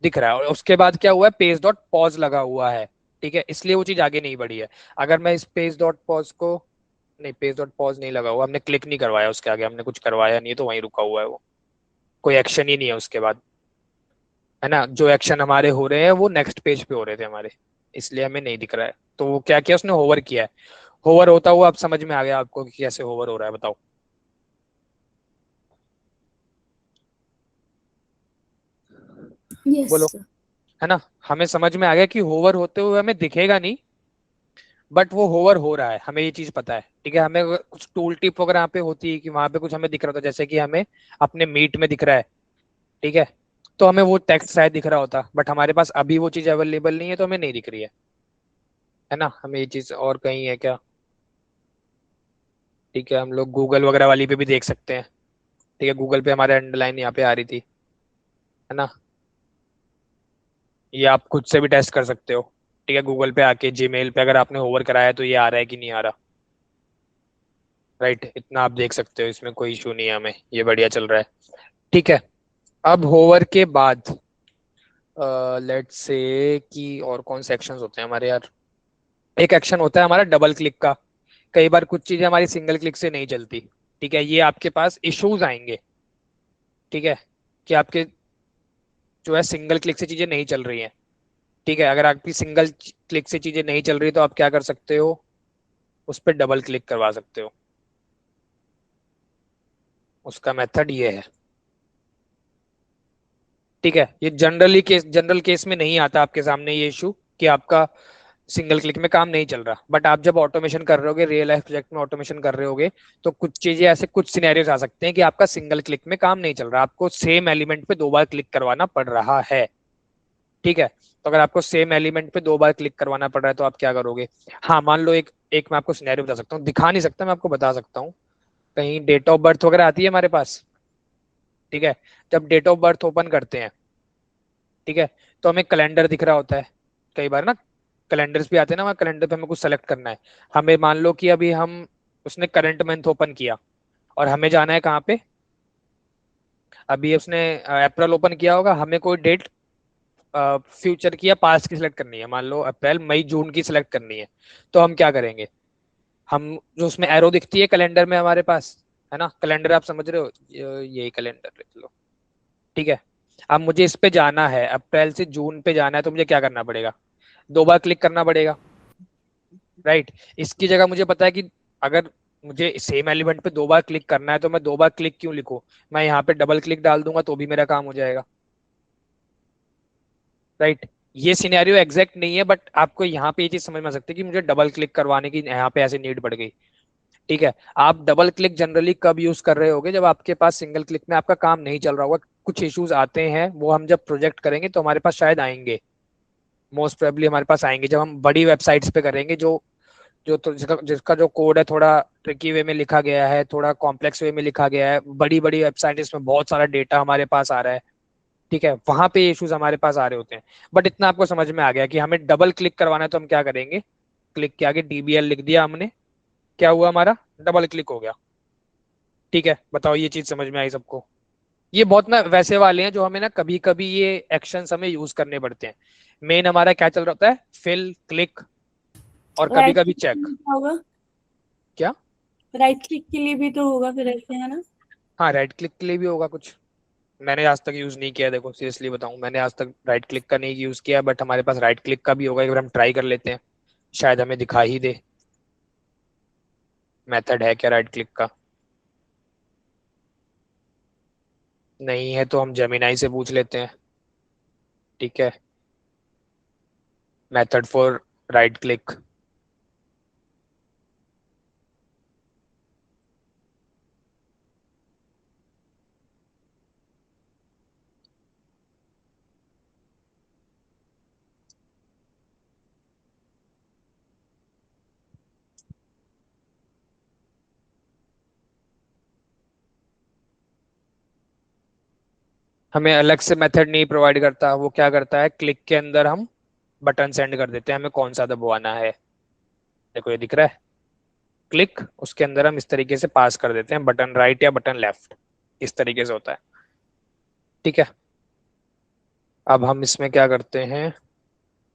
दिख रहा है। और उसके बाद क्या हुआ है, पेज डॉट पॉज लगा हुआ है, ठीक है, इसलिए वो चीज आगे नहीं बढ़ी है। अगर मैं इस पेज डॉट पॉज को, नहीं पेज डॉट पॉज नहीं लगा हुआ, हमने क्लिक नहीं करवाया उसके आगे, हमने कुछ करवाया नहीं है, तो वहीं रुका हुआ है वो, कोई एक्शन ही नहीं है उसके बाद, है ना। जो एक्शन हमारे हो रहे हैं वो नेक्स्ट पेज पे हो रहे थे हमारे, इसलिए हमें नहीं दिख रहा है। तो वो क्या किया उसने, होवर किया है। होवर होता हुआ अब समझ में आ गया आपको कि कैसे होवर हो रहा है, बताओ। यस बोलो, है ना। हमें समझ में आ गया कि होवर होते हुए हमें दिखेगा नहीं, बट वो होवर हो रहा है, हमें ये चीज पता है, ठीक है। हमें अगर कुछ टूल टिप वगैरह यहाँ पे होती है कि वहां पे कुछ हमें दिख रहा होता, जैसे कि हमें अपने मीट में दिख रहा है, ठीक है, तो हमें वो टेक्स्ट शायद दिख रहा होता, बट हमारे पास अभी वो चीज अवेलेबल नहीं है, तो हमें नहीं दिख रही है ना। हमें ये चीज और कहीं है क्या, ठीक है, हम लोग गूगल वगैरह वाली पे भी देख सकते हैं, ठीक है। गूगल पे हमारे अंडरलाइन यहाँ पे आ रही थी, है ना। ये आप खुद से भी टेस्ट कर सकते हो, ठीक है। गूगल पे आके जीमेल पे अगर आपने होवर कराया है तो ये आ रहा है कि नहीं आ रहा, राइट, इतना आप देख सकते हो, इसमें कोई इशू नहीं है, हमें ये बढ़िया चल रहा है, ठीक है। अब होवर के बाद लेट्स से कि और कौन से एक्शंस होते हैं हमारे यार। एक एक्शन होता है हमारा डबल क्लिक का। कई बार कुछ चीजें हमारी सिंगल क्लिक से नहीं चलती, ठीक है, ये आपके पास इश्यूज आएंगे, ठीक है, कि आपके जो है सिंगल क्लिक से चीजें नहीं चल रही हैं, ठीक है। अगर आपकी सिंगल क्लिक से चीजें नहीं चल रही तो आप क्या कर सकते हो, उस पर डबल क्लिक करवा सकते हो। उसका मेथड ये है, ठीक है। ये जनरल केस में नहीं आता आपके सामने ये इशू कि आपका सिंगल क्लिक में काम नहीं चल रहा, बट आप जब ऑटोमेशन कर रहे होगे, रियल लाइफ प्रोजेक्ट में ऑटोमेशन कर रहे होगे, तो कुछ चीजें ऐसे, कुछ सिनेरियोस आ सकते हैं कि आपका सिंगल क्लिक में काम नहीं चल रहा, आपको सेम एलिमेंट पे 2 बार क्लिक करवाना पड़ रहा है, ठीक है। तो अगर आपको सेम एलिमेंट पे 2 बार क्लिक करवाना पड़ रहा है तो आप क्या करोगे। हाँ मान लो एक एक मैं आपको सिनेरियो बता सकता हूँ, दिखा नहीं सकता, मैं आपको बता सकता हूँ। कहीं डेट ऑफ बर्थ वगैरह आती है हमारे पास, ठीक है। जब डेट ऑफ बर्थ ओपन करते हैं, ठीक है, तो हमें कैलेंडर दिख रहा होता है कई बार ना, कैलेंडर्स भी आते हैं ना, वहाँ कैलेंडर पे हमें कुछ सेलेक्ट करना है। हमें मान लो कि अभी हम, उसने करंट मंथ ओपन किया और हमें जाना है कहाँ पे, अभी उसने अप्रैल ओपन किया होगा, हमें कोई डेट फ्यूचर की या पास्ट की सिलेक्ट करनी है, मान लो अप्रैल मई जून की सिलेक्ट करनी है। तो हम क्या करेंगे, हम जो उसमें एरो दिखती है कैलेंडर में हमारे पास, है ना, कैलेंडर आप समझ रहे हो, यही कैलेंडर देख लो, ठीक है। अब मुझे इस पे जाना है, अप्रैल से जून पे जाना है, तो मुझे क्या करना पड़ेगा, 2 बार क्लिक करना पड़ेगा, राइट। इसकी जगह मुझे पता है कि अगर मुझे सेम एलिमेंट पे 2 बार क्लिक करना है तो मैं 2 बार क्लिक क्यों लिखूं, मैं यहाँ पे डबल क्लिक डाल दूंगा तो भी मेरा काम हो जाएगा, राइट। ये सिनेरियो एग्जैक्ट नहीं है, बट आपको यहाँ पे ये चीज समझ में आ सकती है कि मुझे डबल क्लिक करवाने की यहाँ पे ऐसे नीड पड़ गई। ठीक है, आप डबल क्लिक जनरली कब यूज कर रहे होगे, जब आपके पास सिंगल क्लिक में आपका काम नहीं चल रहा होगा, कुछ इश्यूज आते हैं, वो हम जब प्रोजेक्ट करेंगे तो हमारे पास शायद आएंगे, मोस्ट प्रोबेबली हमारे पास आएंगे जब हम बड़ी वेबसाइट्स पे करेंगे, जो जो तो जिसका जो कोड है थोड़ा ट्रिकी वे में लिखा गया है, थोड़ा कॉम्प्लेक्स वे में लिखा गया है, बड़ी बड़ी वेबसाइट इसमें बहुत सारा डेटा हमारे पास आ रहा है। ठीक है, वहां पे इश्यूज हमारे पास आ रहे होते हैं। बट इतना आपको समझ में आ गया कि हमें डबल क्लिक करवाना है तो हम क्या करेंगे, क्लिक के आगे डीबीएल लिख दिया हमने, क्या हुआ, हमारा डबल क्लिक हो गया। ठीक है, बताओ ये चीज समझ में आई सबको? ये बहुत ना वैसे वाले हैं जो हमें ना कभी कभी ये एक्शंस हमें यूज करने पड़ते हैं। मेन हमारा क्या चल रहा होता है, फिल, क्लिक और कभी राइट कभी क्लिक चेक। होगा, क्या? राइट क्लिक के लिए भी तो होगा फिर ऐसे, है ना? हाँ, राइट क्लिक के लिए भी होगा कुछ। मैंने आज तक यूज नहीं किया, देखो सीरियसली बताऊं, मैंने आज तक राइट क्लिक का नहीं यूज किया, बट हमारे पास राइट क्लिक का भी होगा, एक बार हम ट्राई कर लेते हैं, शायद हमें दिखा ही दे मेथड है क्या राइट क्लिक का। नहीं है तो हम जेमिनाई से पूछ लेते हैं। ठीक है, मेथड फॉर राइट क्लिक। हमें अलग से मेथड नहीं प्रोवाइड करता, वो क्या करता है, क्लिक के अंदर हम बटन सेंड कर देते हैं, हमें कौन सा दबवाना है। देखो ये दिख रहा है, क्लिक, उसके अंदर हम इस तरीके से पास कर देते हैं बटन राइट या बटन लेफ्ट, इस तरीके से होता है। ठीक है, अब हम इसमें क्या करते हैं,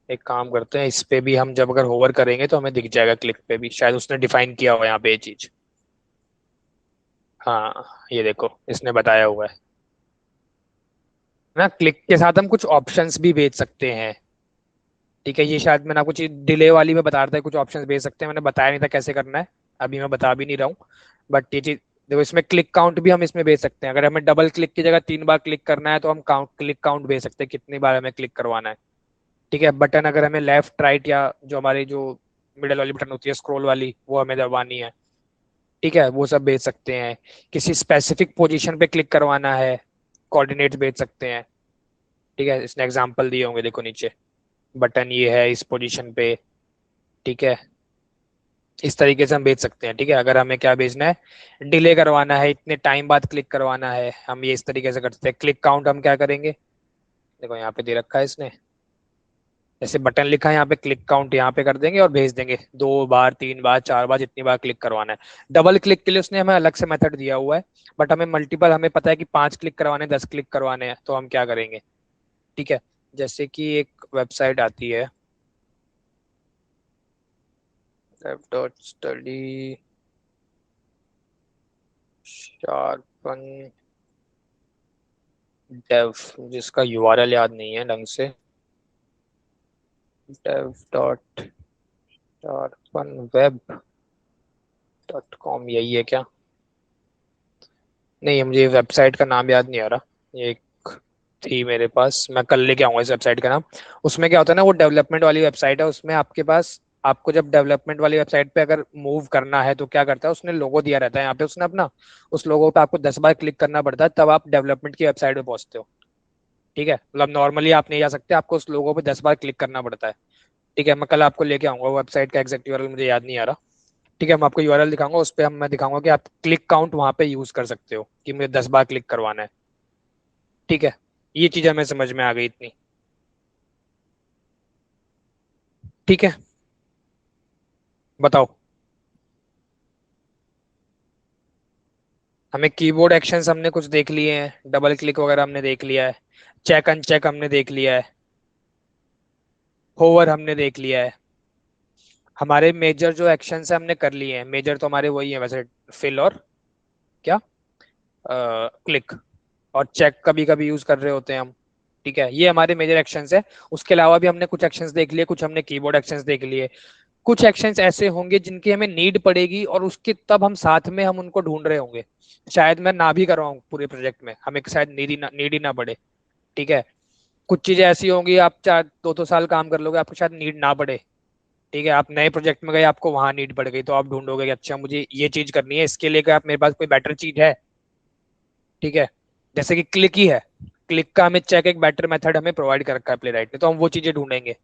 एक काम करते हैं, इस पे भी हम जब अगर होवर करेंगे तो हमें दिख जाएगा, क्लिक पे भी शायद उसने डिफाइन किया हुआ यहाँ पे ये चीज। हाँ, ये देखो इसने बताया हुआ है ना, क्लिक के साथ हम कुछ ऑप्शंस भी भेज सकते हैं। ठीक है, ये शायद मैंने आपको चीज डिले वाली में बता रहा था, कुछ ऑप्शंस भेज सकते हैं, मैंने बताया नहीं था कैसे करना है, अभी मैं बता भी नहीं रहा हूँ। बट ये चीज देखो, इसमें क्लिक काउंट भी हम इसमें भेज सकते हैं, अगर हमें डबल क्लिक की जगह 3 बार क्लिक करना है तो हम काउंट क्लिक काउंट भेज सकते हैं, कितनी बार हमें क्लिक करवाना है। ठीक है, बटन अगर हमें लेफ्ट राइट या जो हमारी जो मिडल वाली बटन होती है स्क्रॉल वाली, वो हमें दबानी है। ठीक है, वो सब भेज सकते हैं। किसी स्पेसिफिक पोजीशन पे क्लिक करवाना है, कोऑर्डिनेट्स भेज सकते हैं। ठीक है, इसने एग्जांपल दिए होंगे, देखो नीचे बटन ये है इस पोजीशन पे। ठीक है, इस तरीके से हम भेज सकते हैं। ठीक है, अगर हमें क्या भेजना है, डिले करवाना है, इतने टाइम बाद क्लिक करवाना है, हम ये इस तरीके से कर सकते हैं। क्लिक काउंट हम क्या करेंगे, देखो यहाँ पे दे रखा है इसने, जैसे बटन लिखा है यहाँ पे, क्लिक काउंट यहाँ पे कर देंगे और भेज देंगे 2 बार 3 बार 4 बार जितनी बार क्लिक करवाना है। डबल क्लिक के लिए उसने हमें अलग से मेथड दिया हुआ है, बट हमें मल्टीपल, हमें पता है कि 5 क्लिक करवाने 10 क्लिक करवाने हैं, तो हम क्या करेंगे। ठीक है, जैसे कि एक वेबसाइट आती है dev.study शार्पन डेव, जिसका यूआरएल याद नहीं है ढंग से, dev.sharpenweb.com, यही है क्या? नहीं, मुझे वेबसाइट का नाम याद नहीं आ रहा, ये एक थी मेरे पास, मैं कल लेके आऊंगा इस वेबसाइट का नाम। उसमें क्या होता है ना, वो डेवलपमेंट वाली वेबसाइट है, उसमें आपके पास, आपको जब डेवलपमेंट वाली वेबसाइट पे अगर मूव करना है तो क्या करता है, उसने लोगो दिया रहता है यहाँ पे उसने अपना, उस लोगो पे आपको 10 बार क्लिक करना पड़ता है, तब आप डेवलपमेंट की वेबसाइट पे पहुंचते हो। ठीक है, मतलब नॉर्मली आप नहीं जा सकते, आपको उस लोगो पे 10 बार क्लिक करना पड़ता है। ठीक है, मैं कल आपको लेके आऊंगा, वेबसाइट का एग्जैक्ट यूआरएल मुझे याद नहीं आ रहा। ठीक है, मैं आपको यूआरएल दिखाऊंगा, उस पर हम मैं दिखाऊंगा कि आप क्लिक काउंट वहां पे यूज कर सकते हो कि मुझे 10 बार क्लिक करवाना है। ठीक है, ये चीज हमें समझ में आ गई इतनी। ठीक है, बताओ, हमें कीबोर्ड एक्शंस हमने कुछ देख लिए हैं, डबल क्लिक वगैरह हमने देख लिया है, चेक अनचेक हमने देख लिया है, होवर हमने देख लिया है। हमारे मेजर जो एक्शंस है हमने कर लिए हैं, मेजर तो हमारे वही है वैसे, फिल और क्या, क्लिक और चेक कभी कभी यूज कर रहे होते हैं हम। ठीक है, ये हमारे मेजर एक्शंस है। उसके अलावा भी हमने कुछ एक्शंस देख लिए, कुछ हमने कीबोर्ड एक्शंस देख लिए, कुछ एक्शंस ऐसे होंगे जिनकी हमें नीड पड़ेगी और उसके तब हम साथ में हम उनको ढूंढ रहे होंगे, शायद मैं ना भी करवाऊं पूरे प्रोजेक्ट में, हमें शायद नीड ही ना पड़े। ठीक है, कुछ चीजें ऐसी होंगी आप 2-2 साल काम कर लोगे, आपको शायद नीड ना पड़े। ठीक है, आप नए प्रोजेक्ट में गए, आपको वहां नीड पड़ गई, तो आप ढूंढोगे कि अच्छा मुझे ये चीज करनी है, इसके लिए क्या आप मेरे पास कोई बेटर चीज है। ठीक है, जैसे कि क्लिक ही है, क्लिक का हमें चेक एक बेटर मेथड हमें प्रोवाइड कर रखा है प्लेराइट ने, तो हम वो चीजें ढूंढेंगे।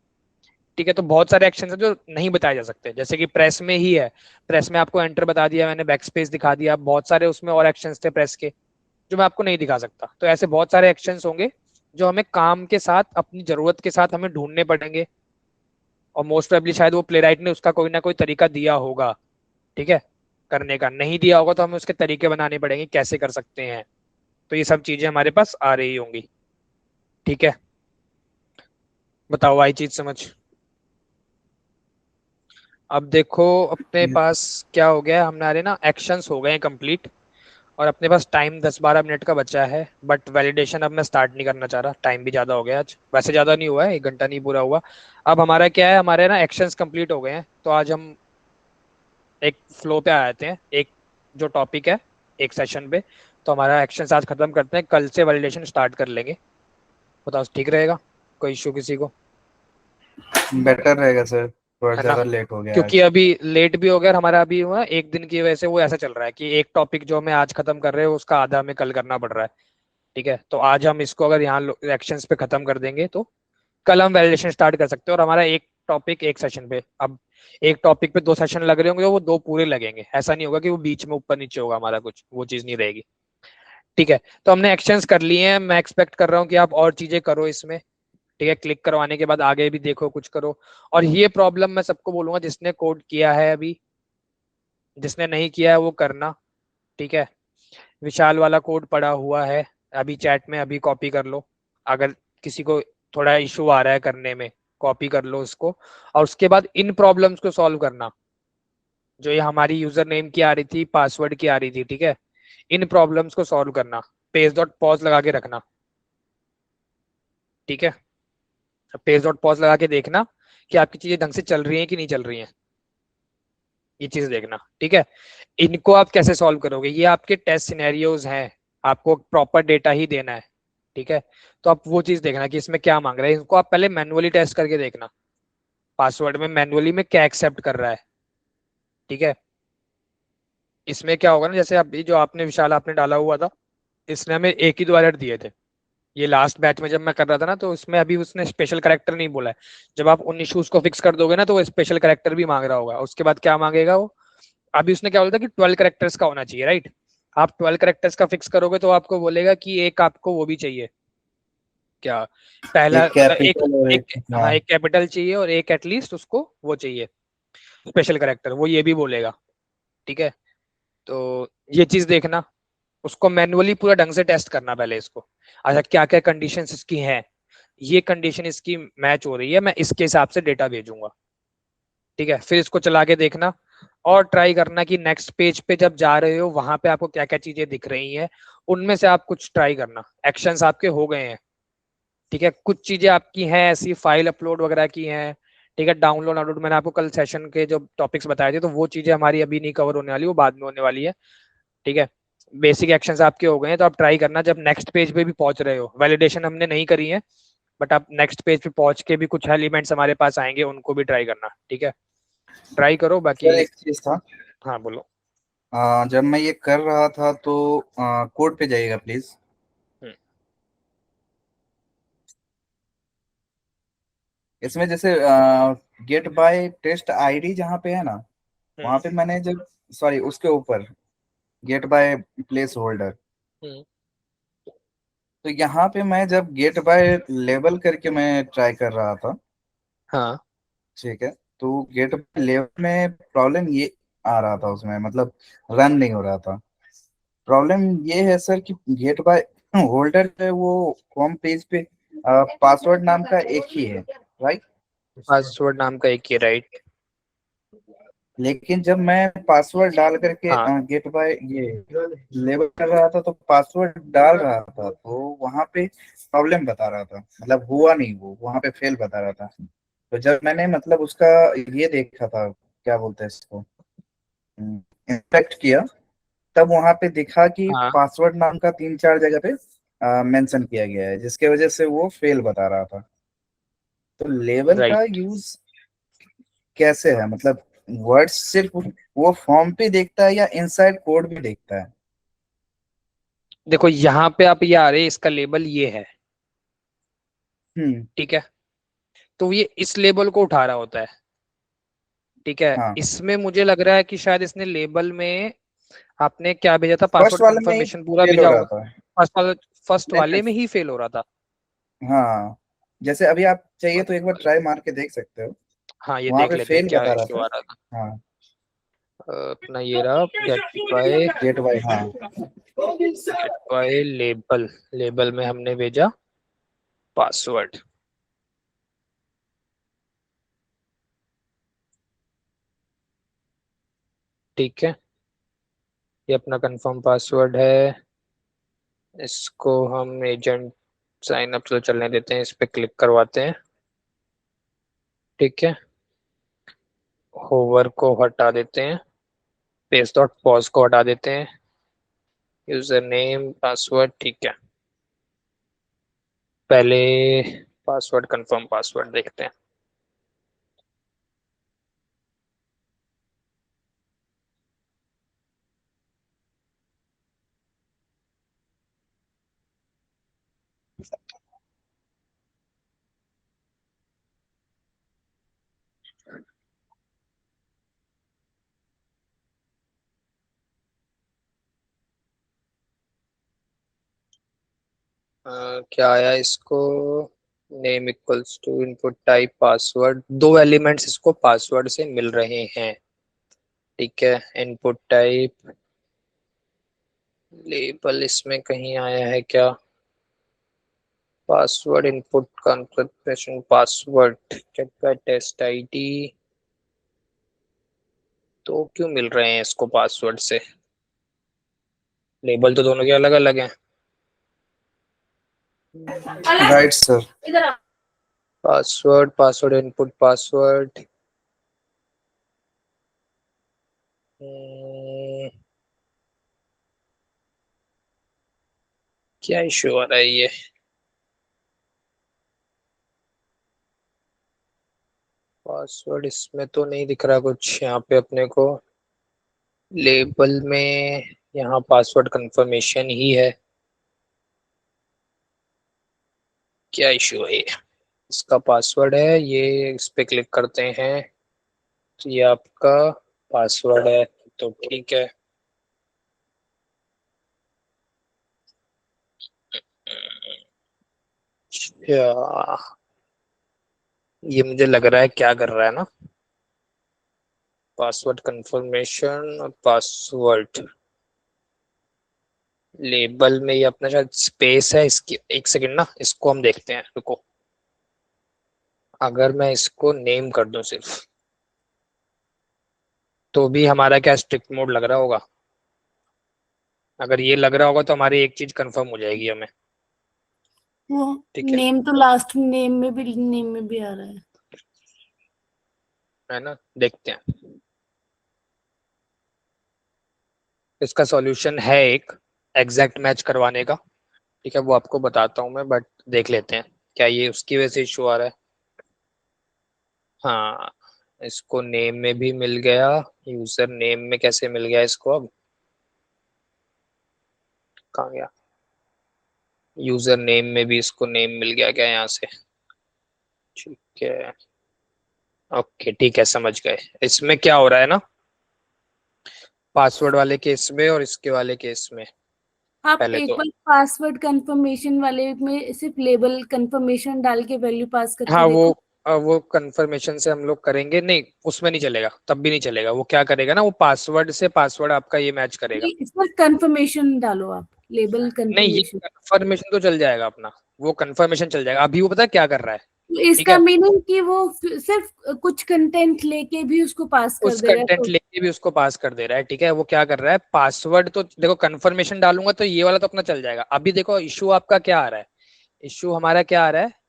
ठीक है, तो बहुत सारे एक्शन है जो नहीं बताए जा सकते, जैसे कि प्रेस में ही है, प्रेस में आपको एंटर बता दिया मैंने, बैक स्पेस दिखा दिया, बहुत सारे उसमें और एक्शंस थे प्रेस के जो मैं आपको नहीं दिखा सकता। तो ऐसे बहुत सारे एक्शंस होंगे जो हमें काम के साथ अपनी जरूरत के साथ हमें ढूंढने पड़ेंगे, और मोस्ट प्रोबेबली शायद वो प्लेराइट ने उसका कोई ना कोई तरीका दिया होगा। ठीक है, करने का नहीं दिया होगा तो हमें उसके तरीके बनाने पड़ेंगे कैसे कर सकते हैं। तो ये सब चीजें हमारे पास आ रही होंगी। ठीक है, बताओ आई चीज समझ। अब देखो अपने पास क्या हो गया है, हमारे ना एक्शंस हो गए हैं कंप्लीट, और अपने पास टाइम 10-12 मिनट का बचा है, बट वैलिडेशन अब मैं स्टार्ट नहीं करना चाह रहा, टाइम भी ज़्यादा हो गया आज, वैसे ज़्यादा नहीं हुआ है, 1 घंटा नहीं पूरा हुआ। अब हमारा क्या है, हमारे ना एक्शंस कंप्लीट हो गए हैं, तो आज हम एक फ्लो पे आ जाते हैं, एक जो टॉपिक है एक सेशन पे। तो हमारा एक्शंस आज खत्म करते हैं, कल से वैलिडेशन स्टार्ट कर लेंगे। बताओ ठीक रहेगा, कोई इशू किसी को? बेटर रहेगा सर, थोड़ा है ना, ज्यादा लेट हो गया क्योंकि आज। अभी लेट भी हो गया और हमारा अभी हुआ एक दिन की वजह से वो ऐसा चल रहा है कि एक टॉपिक जो हमें आज खत्म कर रहे हैं उसका आधा हमें कल करना पड़ रहा है। ठीक है, तो आज हम इसको अगर यहाँ एक्शंस पे खत्म कर देंगे तो कल हम वैलिडेशन स्टार्ट कर सकते हैं, और हमारा एक टॉपिक एक सेशन पे, अब एक टॉपिक पे 2 सेशन लग रहे होंगे तो वो 2 पूरे लगेंगे, ऐसा नहीं होगा कि वो बीच में ऊपर नीचे होगा हमारा कुछ, वो चीज नहीं रहेगी। ठीक है, तो हमने एक्शंस कर लिए हैं, मैं एक्सपेक्ट कर रहा हूँ कि आप और चीजें करो इसमें। ठीक है, क्लिक करवाने के बाद आगे भी देखो कुछ करो। और ये प्रॉब्लम मैं सबको बोलूंगा जिसने कोड किया है अभी, जिसने नहीं किया है वो करना। ठीक है, विशाल वाला कोड पड़ा हुआ है अभी चैट में, अभी कॉपी कर लो। अगर किसी को थोड़ा इशू आ रहा है करने में, कॉपी कर लो उसको, और उसके बाद इन प्रॉब्लम्स को सॉल्व करना, जो ये हमारी यूजर नेम की आ रही थी, पासवर्ड की आ रही थी। ठीक है, इन प्रॉब्लम्स को सॉल्व करना, पेज डॉट पॉज लगा के रखना। ठीक है, पेज डॉट पॉज लगा के देखना कि आपकी चीजें ढंग से चल रही हैं कि नहीं चल रही हैं, ये चीज देखना। ठीक है, इनको आप कैसे सॉल्व करोगे, ये आपके टेस्ट सिनेरियोज हैं, आपको प्रॉपर डेटा ही देना है। ठीक है, तो आप वो चीज देखना कि इसमें क्या मांग रहा है, इनको आप पहले मैनुअली टेस्ट करके देखना, पासवर्ड में मैनुअली में क्या एक्सेप्ट कर रहा है। ठीक है, इसमें क्या होगा ना, जैसे अभी जो आपने विशाल आपने डाला हुआ था, इसने हमें एक ही 2 एरर दिए थे। ये लास्ट बैच में जब मैं कर रहा था ना, तो उसमें अभी उसने स्पेशल कैरेक्टर नहीं बोला है। जब आप उन इश्यूज को फिक्स कर दोगे ना तो वो स्पेशल कैरेक्टर भी मांग रहा होगा, उसके बाद क्या मांगेगा वो, अभी उसने क्या बोला था कि 12 कैरेक्टर्स का होना चाहिए, राइट। आप 12 कैरेक्टर्स का फिक्स करोगे तो आपको बोलेगा कि एक आपको वो भी चाहिए, क्या, पहला एक मतलब एक कैपिटल और एक एक, हाँ हाँ। एक कैपिटल चाहिए और एक एटलीस्ट उसको वो चाहिए स्पेशल कैरेक्टर, वो ये भी बोलेगा। ठीक है, तो ये चीज देखना, उसको मैनुअली पूरा ढंग से टेस्ट करना पहले इसको। अच्छा क्या क्या कंडीशंस इसकी हैं, ये कंडीशन इसकी मैच हो रही है, मैं इसके हिसाब से डेटा भेजूंगा। ठीक है, फिर इसको चला के देखना, और ट्राई करना कि नेक्स्ट पेज पे जब जा रहे हो वहां पे आपको क्या क्या चीजें दिख रही हैं, उनमें से आप कुछ ट्राई करना। एक्शंस आपके हो गए हैं। ठीक है, कुछ चीजें आपकी हैं ऐसी, फाइल अपलोड वगैरह की हैं। ठीक है, डाउनलोड अपलोड मैंने आपको कल सेशन के जो टॉपिक्स बताए थे, तो वो चीजें हमारी अभी नहीं कवर होने वाली, वो बाद में होने वाली है। ठीक है, बेसिक एक्शंस आपके हो गए हैं, तो आप ट्राई करना जब नेक्स्ट पेज पे भी पहुंच रहे हो, वैलिडेशन हमने नहीं करी है, बट आप नेक्स्ट पेज पे पहुंच के भी कुछ एलिमेंट्स हमारे पास आएंगे, उनको भी ट्राई करना। ठीक है, ट्राई करो बाकी। सर एक चीज था, हाँ बोलो। जब मैं ये कर रहा था तो कोड पे जाइएगा प्लीज। हम्म, इसमें जैसे गेट बाय टेस्ट आईडी जहाँ पे है ना, वहां हम्म, पे मैंने जब, सॉरी उसके ऊपर गेट बाय प्लेस होल्डर, हम्म, तो यहाँ पे मैं जब गेट बाय लेवल करके मैं ट्राई कर रहा था, हाँ, ठीक है, तो गेट बाय लेवल में प्रॉब्लम ये आ रहा था उसमें, मतलब रन नहीं हो रहा था। प्रॉब्लम ये है सर कि गेट बाय होल्डर है वो होम पेज पे पासवर्ड नाम का एक ही है, राइट। पासवर्ड नाम का एक ही, राइट। लेकिन जब मैं पासवर्ड डाल करके हाँ, गेट बाय ये लेबल कर रहा था तो पासवर्ड डाल रहा था तो वहां पे प्रॉब्लम बता रहा था, मतलब हुआ नहीं, वो वहां पे फेल बता रहा था। तो जब मैंने मतलब उसका ये देखा था, क्या बोलते हैं इसको, इंस्पेक्ट किया, तब वहां पे दिखा कि हाँ, पासवर्ड नाम का 3-4 जगह पे मेंशन किया गया है, जिसके वजह से वो फेल बता रहा था। तो लेबल का राइट। यूज कैसे है, मतलब वर्ड सिर्फ वो फॉर्म पे देखता है या इनसाइड कोड भी देखता है? देखो यहाँ पे आप ये आ रहे, इसका लेबल ये है, हम्म। ठीक है, तो ये इस लेबल को उठा रहा होता है, ठीक है। हाँ, इसमें मुझे लग रहा है कि शायद इसने लेबल में आपने क्या भेजा था, फर्स्ट पासवर्ड वाले में ही कंफर्मेशन पूरा फेल हो भेजा रहा होगा। था। फर्स्ट नहीं वाले में नहीं, ही फेल हो रहा था। हाँ, जैसे अभी आप चाहिए तो एक बार ट्राई मार के देख सकते हो, हाँ ये वहां देख पे लेते हैं फेल क्या बता रहा इश्यू था। आ रहा था। हाँ, अपना ये रहा, गेट बाय, गेट बाय, हाँ। लेबल, लेबल में हमने भेजा पासवर्ड, ठीक है। ये अपना कंफर्म पासवर्ड है, इसको हम एजेंट साइन अप तो चलने देते हैं, इस पे क्लिक करवाते हैं, ठीक है। होवर को हटा देते हैं, पेज डॉट पॉज को हटा देते हैं, यूजर नेम पासवर्ड, ठीक है। पहले पासवर्ड कंफर्म पासवर्ड देखते हैं। क्या आया इसको, name equals to input type password, दो एलिमेंट्स इसको पासवर्ड से मिल रहे हैं, ठीक है। इनपुट टाइप, लेबल इसमें कहीं आया है क्या, password input confirmation password, get by test ID, तो क्यों मिल रहे हैं इसको पासवर्ड से, लेबल तो दोनों के अलग अलग हैं। Right sir. इधर आ। पासवर्ड, पासवर्ड इनपुट पासवर्ड, क्या इश्यू आ रहा है ये, पासवर्ड इसमें तो नहीं दिख रहा कुछ यहाँ पे अपने को, लेबल में यहाँ पासवर्ड कंफर्मेशन ही है, क्या इश्यू है ये, इसका पासवर्ड है ये, इस पे क्लिक करते हैं तो ये आपका पासवर्ड है, तो ठीक है। क्या, ये मुझे लग रहा है क्या कर रहा है ना, पासवर्ड कंफर्मेशन और पासवर्ड, लेबल में ये अपना शायद स्पेस है, इसकी एक सेकंड ना, इसको हम देखते हैं, रुको। अगर मैं इसको नेम कर दूं सिर्फ, तो भी हमारा क्या स्ट्रिक्ट मोड लग रहा होगा, अगर ये लग रहा होगा तो हमारी एक चीज कंफर्म हो जाएगी हमें, वो ठीक है नेम तो लास्ट नेम में भी आ रहा है ना, देखते हैं। इसका सॉल्यूशन है एक एग्जैक्ट मैच करवाने का, ठीक है, वो आपको बताता हूँ मैं, बट देख लेते हैं क्या ये उसकी वजह से इशू आ रहा है। हाँ, इसको नेम में भी मिल गया, यूजर नेम में कैसे मिल गया इसको, अब कहाँ गया, यूजर नेम में भी इसको नेम मिल गया क्या यहाँ से, ठीक है। ओके ठीक है, समझ गए। इसमें क्या हो रहा है ना, पासवर्ड वाले केस में और इसके वाले केस में, है। आप पहले एक तो बार पासवर्ड कंफर्मेशन वाले में सिर्फ लेबल कंफर्मेशन डाल के वैल्यू पास करके हाँ देखो। वो कंफर्मेशन से हम लोग करेंगे, नहीं उसमें नहीं चलेगा, तब भी नहीं चलेगा, वो क्या करेगा ना, वो पासवर्ड से पासवर्ड आपका ये मैच करेगा। सिर्फ कंफर्मेशन डालो आप, लेबल नहीं ये कंफर्मेशन। कंफर्मेशन तो चल जाएगा अपना, वो कंफर्मेशन चल जाएगा, अभी वो पता है क्या कर रहा है, ठीक इसका है। मीनिंग कि वो सिर्फ कुछ कंटेंट लेके भी उसको पास कर उस दे रहा है कंटेंट तो। लेके भी उसको पास कर दे रहा है, ठीक है। वो क्या कर रहा है, पासवर्ड तो देखो कंफर्मेशन डालूंगा तो ये वाला तो अपना चल जाएगा। अभी देखो इशू आपका क्या आ रहा है, इशू हमारा क्या आ रहा है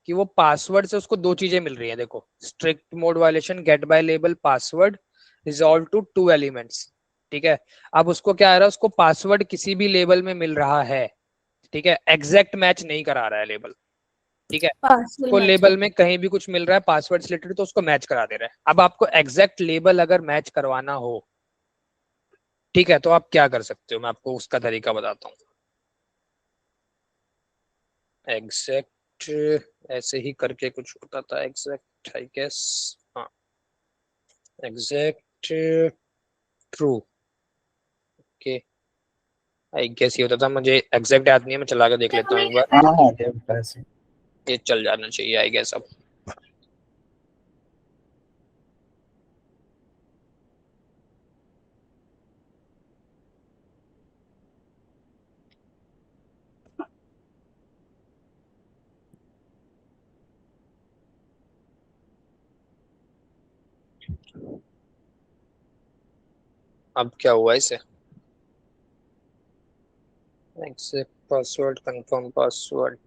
कि वो पासवर्ड से उसको दो चीजें मिल रही है, देखो strict mode violation get by label password resolve to two elements, ठीक है। अब उसको क्या आ रहा है, उसको पासवर्ड किसी भी लेबल में मिल रहा है, ठीक है, एग्जैक्ट मैच नहीं करा रहा है लेबल, ठीक है, पार्शियल को मैच लेबल में कहीं भी कुछ मिल रहा है पासवर्ड रिलेटेड तो उसको मैच करा दे रहा है। अब आपको एग्जैक्ट लेबल अगर मैच करवाना हो, ठीक है, तो आप क्या कर सकते हो, मैं आपको उसका तरीका बताता हूँ। एग्जैक्ट ऐसे ही करके कुछ होता था, एग्जैक्ट आई गेस, हाँ, exact true, okay, I guess ये होता था, मुझे एग्जैक्ट याद नहीं है, मैं चला के देख लेता हूँ एक बार। हाँ पैसे ये चल जाना चाहिए आई गेस। अब क्या हुआ इसे, एग्जैक्ट पासवर्ड, कंफर्म पासवर्ड,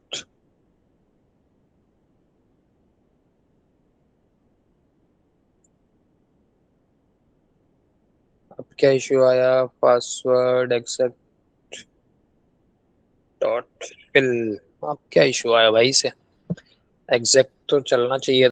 अब क्या इशू आया, पासवर्ड एग्जैक्ट डॉट फिल, अब क्या इशू आया भाई से, एग्जैक्ट तो चलना चाहिए